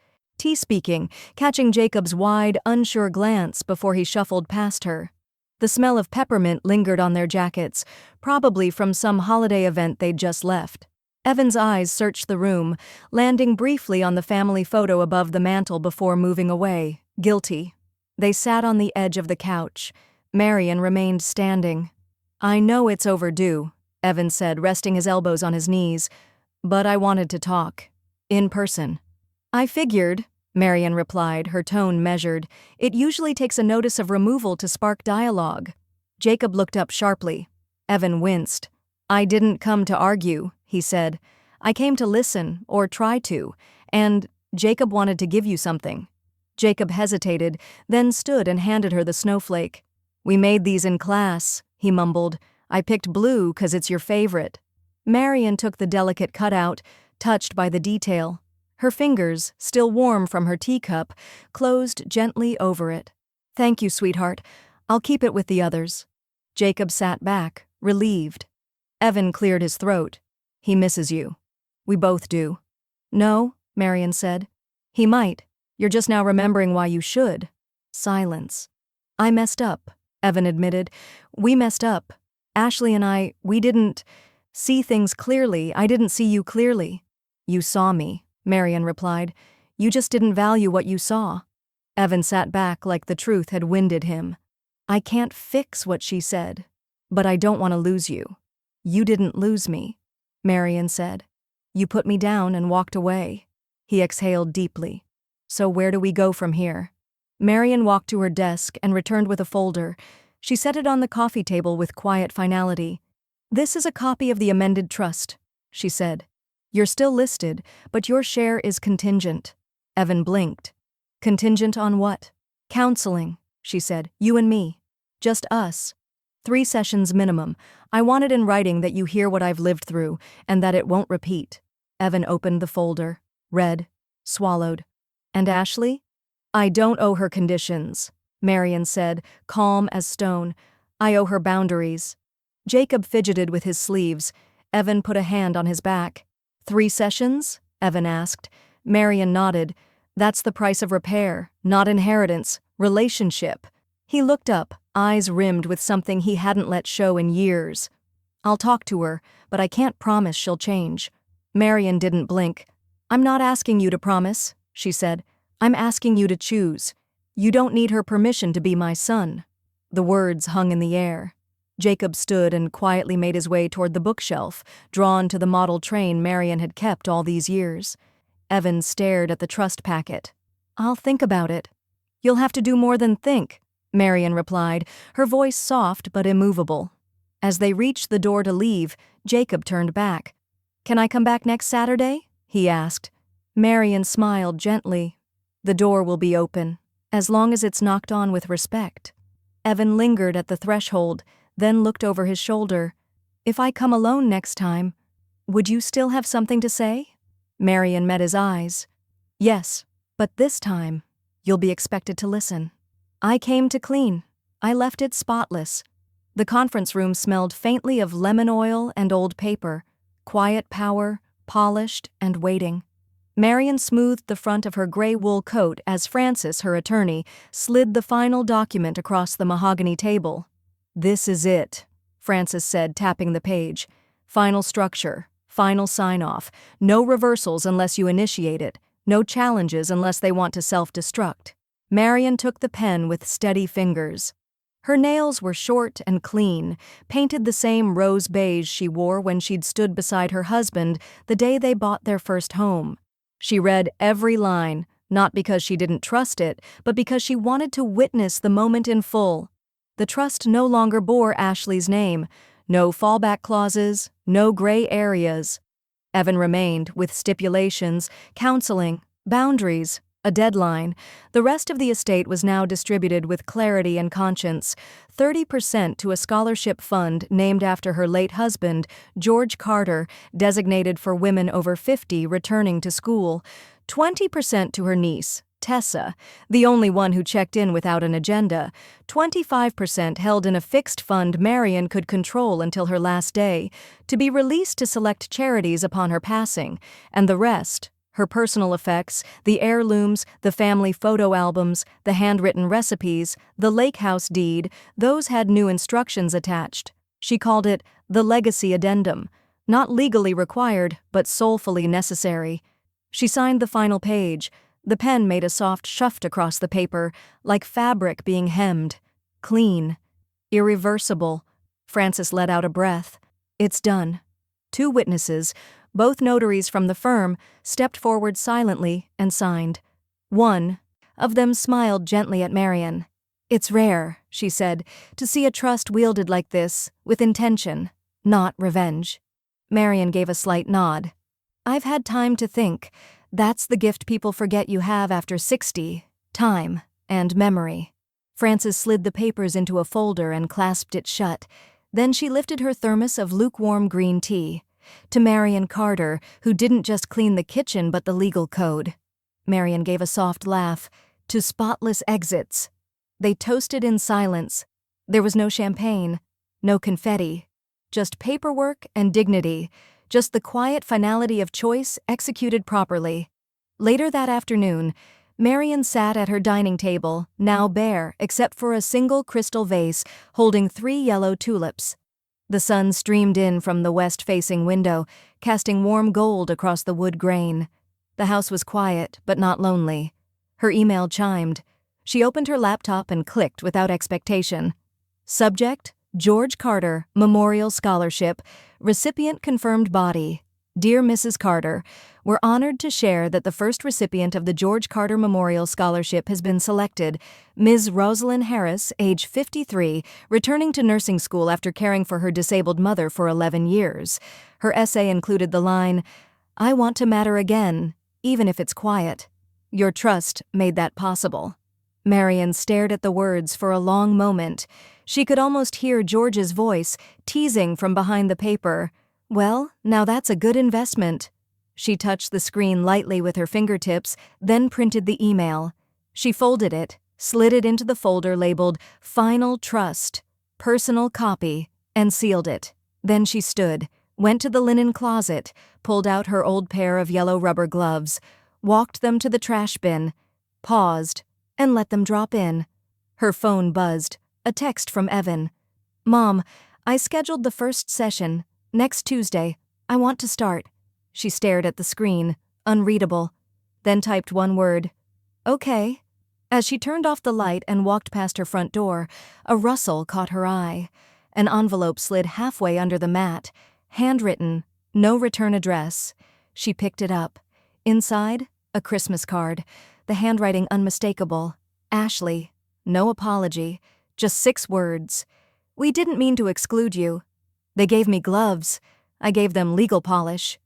speaking, catching Jacob's wide, unsure glance before he shuffled past her. The smell of peppermint lingered on their jackets, probably from some holiday event they'd just left. Evan's eyes searched the room, landing briefly on the family photo above the mantel before moving away, guilty. They sat on the edge of the couch. Marian remained standing. "I know it's overdue," Evan said, resting his elbows on his knees, "but I wanted to talk. In person." "I figured," Marian replied, her tone measured. "It usually takes a notice of removal to spark dialogue." Jacob looked up sharply. Evan winced. "I didn't come to argue," he said. "I came to listen, or try to, and Jacob wanted to give you something." Jacob hesitated, then stood and handed her the snowflake. "We made these in class," he mumbled. "I picked blue 'cause it's your favorite." Marian took the delicate cutout, touched by the detail. Her fingers, still warm from her teacup, closed gently over it. "Thank you, sweetheart. I'll keep it with the others." Jacob sat back, relieved. Evan cleared his throat. "He misses you." "We both do." "No," Marian said. "He might. You're just now remembering why you should." Silence. "I messed up," Evan admitted. "We messed up. Ashley and I, we didn't see things clearly. I didn't see you clearly." "You saw me," Marian replied. "You just didn't value what you saw." Evan sat back like the truth had winded him. "I can't fix what she said, but I don't want to lose you." "You didn't lose me," Marian said. "You put me down and walked away." He exhaled deeply. "So where do we go from here?" Marian walked to her desk and returned with a folder. She set it on the coffee table with quiet finality. "This is a copy of the amended trust," she said. "You're still listed, but your share is contingent." Evan blinked. "Contingent on what?" "Counseling," she said. "You and me. Just us. 3 sessions minimum. I want it in writing that you hear what I've lived through, and that it won't repeat." Evan opened the folder, read, swallowed. "And Ashley?" "I don't owe her conditions," Marian said, calm as stone. "I owe her boundaries." Jacob fidgeted with his sleeves. Evan put a hand on his back. 3 sessions?" Evan asked. Marian nodded. "That's the price of repair, not inheritance, relationship." He looked up, eyes rimmed with something he hadn't let show in years. "I'll talk to her, but I can't promise she'll change." Marian didn't blink. "I'm not asking you to promise," she said. "I'm asking you to choose. You don't need her permission to be my son." The words hung in the air. Jacob stood and quietly made his way toward the bookshelf, drawn to the model train Marian had kept all these years. Evan stared at the trust packet. "I'll think about it." "You'll have to do more than think," Marian replied, her voice soft but immovable. As they reached the door to leave, Jacob turned back. "Can I come back next Saturday?" he asked. Marian smiled gently. "The door will be open, as long as it's knocked on with respect." Evan lingered at the threshold, then looked over his shoulder. "If I come alone next time, would you still have something to say?" Marian met his eyes. "Yes, but this time, you'll be expected to listen." "I came to clean. I left it spotless." The conference room smelled faintly of lemon oil and old paper, quiet power, polished and waiting. Marian smoothed the front of her gray wool coat as Francis, her attorney, slid the final document across the mahogany table. "This is it," Francis said, tapping the page. "Final structure, final sign-off, no reversals unless you initiate it, no challenges unless they want to self-destruct." Marian took the pen with steady fingers. Her nails were short and clean, painted the same rose beige she wore when she'd stood beside her husband the day they bought their first home. She read every line, Not because she didn't trust it, but because she wanted to witness the moment in full. The trust no longer bore Ashley's name. No fallback clauses, no gray areas. Evan remained, with stipulations, counseling, boundaries, a deadline. The rest of the estate was now distributed with clarity and conscience. 30% to a scholarship fund named after her late husband, George Carter, designated for women over 50 returning to school. 20% to her niece, Tessa, the only one who checked in without an agenda. 25% held in a fixed fund Marion could control until her last day, to be released to select charities upon her passing, and the rest, her personal effects, the heirlooms, the family photo albums, the handwritten recipes, the lake house deed, those had new instructions attached. She called it the legacy addendum, not legally required, but soulfully necessary. She signed the final page. The pen made a soft shuft across the paper, like fabric being hemmed. Clean. Irreversible. Frances let out a breath. It's done. 2 witnesses, both notaries from the firm, stepped forward silently and signed. One of them smiled gently at Marion. It's rare, she said, to see a trust wielded like this, with intention, not revenge. Marion gave a slight nod. I've had time to think. That's the gift people forget you have after 60, time and memory. Frances slid the papers into a folder and clasped it shut. Then she lifted her thermos of lukewarm green tea. To Marion Carter, who didn't just clean the kitchen but the legal code. Marion gave a soft laugh. To spotless exits. They toasted in silence. There was no champagne, no confetti. Just paperwork and dignity. Just the quiet finality of choice executed properly. Later that afternoon, Marion sat at her dining table, now bare except for a single crystal vase holding 3 yellow tulips. The sun streamed in from the west-facing window, casting warm gold across the wood grain. The house was quiet, but not lonely. Her email chimed. She opened her laptop and clicked without expectation. Subject: George Carter, Memorial Scholarship. Recipient confirmed body. Dear Mrs. Carter, we're honored to share that the first recipient of the George Carter Memorial Scholarship has been selected, Ms. Rosalind Harris, age 53, returning to nursing school after caring for her disabled mother for 11 years. Her essay included the line, I want to matter again, even if it's quiet. Your trust made that possible. Marion stared at the words for a long moment. She could almost hear George's voice, teasing from behind the paper. Well, now that's a good investment. She touched the screen lightly with her fingertips, then printed the email. She folded it, slid it into the folder labeled Final Trust, Personal Copy, and sealed it. Then she stood, went to the linen closet, pulled out her old pair of yellow rubber gloves, walked them to the trash bin, paused, and let them drop in. Her phone buzzed, a text from Evan. Mom, I scheduled the first session. Next Tuesday. I want to start. She stared at the screen, unreadable, then typed one word. Okay. As she turned off the light and walked past her front door, a rustle caught her eye. An envelope slid halfway under the mat. Handwritten, no return address. She picked it up. Inside, a Christmas card. The handwriting unmistakable. Ashley. No apology. Just 6 words. We didn't mean to exclude you. They gave me gloves. I gave them legal polish.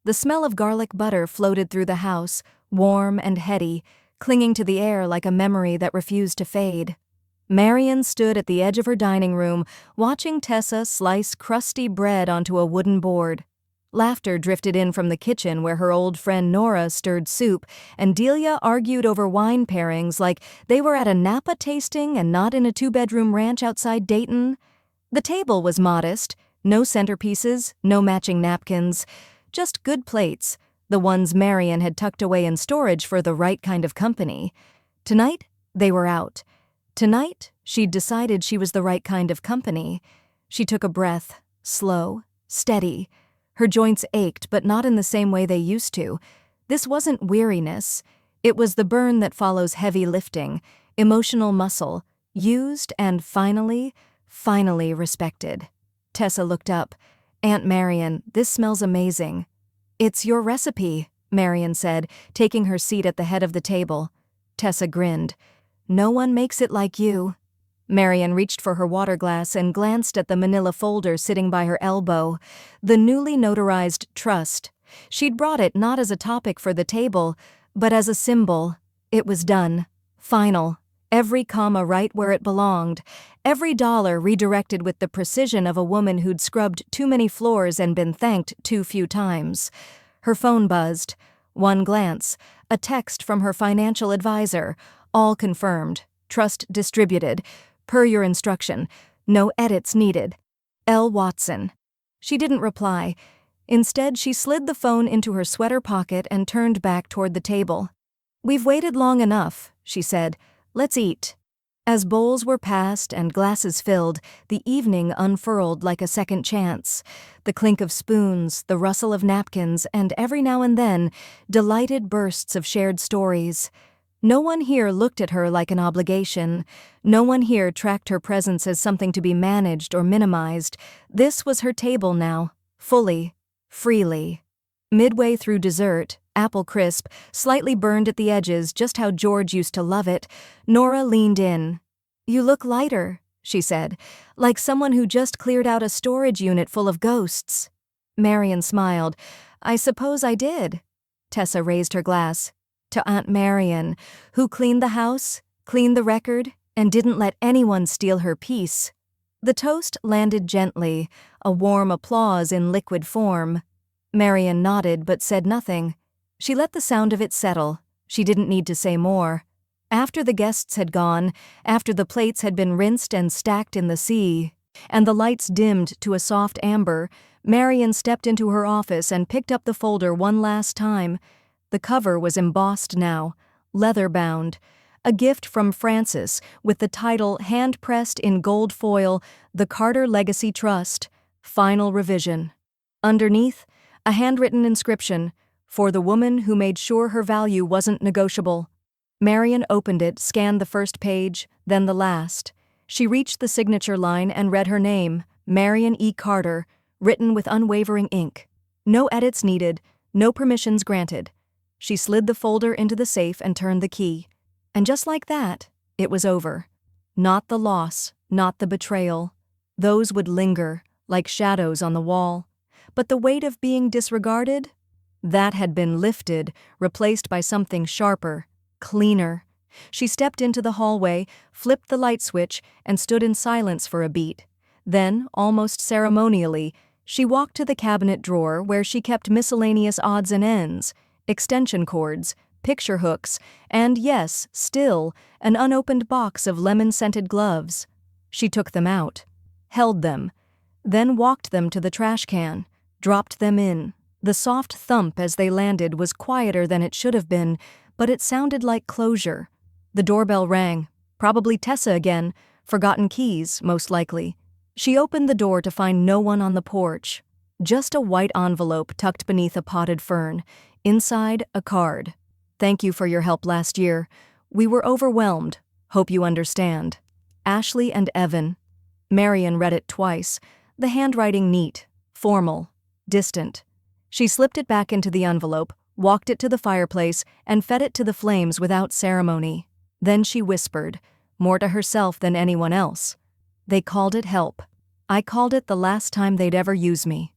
The smell of garlic butter floated through the house, warm and heady, clinging to the air like a memory that refused to fade. Marion stood at the edge of her dining room, watching Tessa slice crusty bread onto a wooden board. Laughter drifted in from the kitchen where her old friend Nora stirred soup, and Delia argued over wine pairings like they were at a Napa tasting and not in a 2-bedroom ranch outside Dayton. The table was modest. No centerpieces, no matching napkins, just good plates, the ones Marion had tucked away in storage for the right kind of company. Tonight, they were out. Tonight, she'd decided she was the right kind of company. She took a breath, slow, steady. Her joints ached, but not in the same way they used to. This wasn't weariness. It was the burn that follows heavy lifting, emotional muscle, used and finally respected. Tessa looked up. Aunt Marion, this smells amazing. It's your recipe, Marian said, taking her seat at the head of the table. Tessa grinned. No one makes it like you. Marian reached for her water glass and glanced at the manila folder sitting by her elbow. The newly notarized trust. She'd brought it not as a topic for the table, but as a symbol. It was done. Final. Every comma right where it belonged. Every dollar redirected with the precision of a woman who'd scrubbed too many floors and been thanked too few times. Her phone buzzed. One glance. A text from her financial advisor. All confirmed. Trust distributed. Per your instruction. No edits needed. L. Watson. She didn't reply. Instead, she slid the phone into her sweater pocket and turned back toward the table. We've waited long enough, she said. Let's eat. As bowls were passed and glasses filled, the evening unfurled like a second chance. The clink of spoons, the rustle of napkins, and every now and then, delighted bursts of shared stories. No one here looked at her like an obligation. No one here tracked her presence as something to be managed or minimized. This was her table now, fully, freely. Midway through dessert, apple crisp, slightly burned at the edges just how George used to love it, Nora leaned in. You look lighter, she said, like someone who just cleared out a storage unit full of ghosts. Marian smiled. I suppose I did. Tessa raised her glass. To Aunt Marian, who cleaned the house, cleaned the record, and didn't let anyone steal her peace. The toast landed gently, a warm applause in liquid form. Marian nodded but said nothing. She let the sound of it settle. She didn't need to say more. After the guests had gone, after the plates had been rinsed and stacked in the sea, and the lights dimmed to a soft amber, Marian stepped into her office and picked up the folder one last time. The cover was embossed now, leather-bound, a gift from Francis with the title hand-pressed in gold foil, The Carter Legacy Trust, Final Revision. Underneath, a handwritten inscription, for the woman who made sure her value wasn't negotiable. Marian opened it, scanned the first page, then the last. She reached the signature line and read her name, Marian E. Carter, written with unwavering ink. No edits needed, no permissions granted. She slid the folder into the safe and turned the key. And just like that, it was over. Not the loss, not the betrayal. Those would linger, like shadows on the wall. But the weight of being disregarded? That had been lifted, replaced by something sharper, cleaner. She stepped into the hallway, flipped the light switch, and stood in silence for a beat. Then, almost ceremonially, she walked to the cabinet drawer where she kept miscellaneous odds and ends, extension cords, picture hooks, and yes, still, an unopened box of lemon-scented gloves. She took them out, held them, then walked them to the trash can, dropped them in. The soft thump as they landed was quieter than it should have been, but it sounded like closure. The doorbell rang. Probably Tessa again. Forgotten keys, most likely. She opened the door to find no one on the porch. Just a white envelope tucked beneath a potted fern. Inside, a card. Thank you for your help last year. We were overwhelmed. Hope you understand. Ashley and Evan. Marian read it twice. The handwriting neat, formal, distant. She slipped it back into the envelope, walked it to the fireplace, and fed it to the flames without ceremony. Then she whispered, more to herself than anyone else. They called it help. I called it the last time they'd ever use me.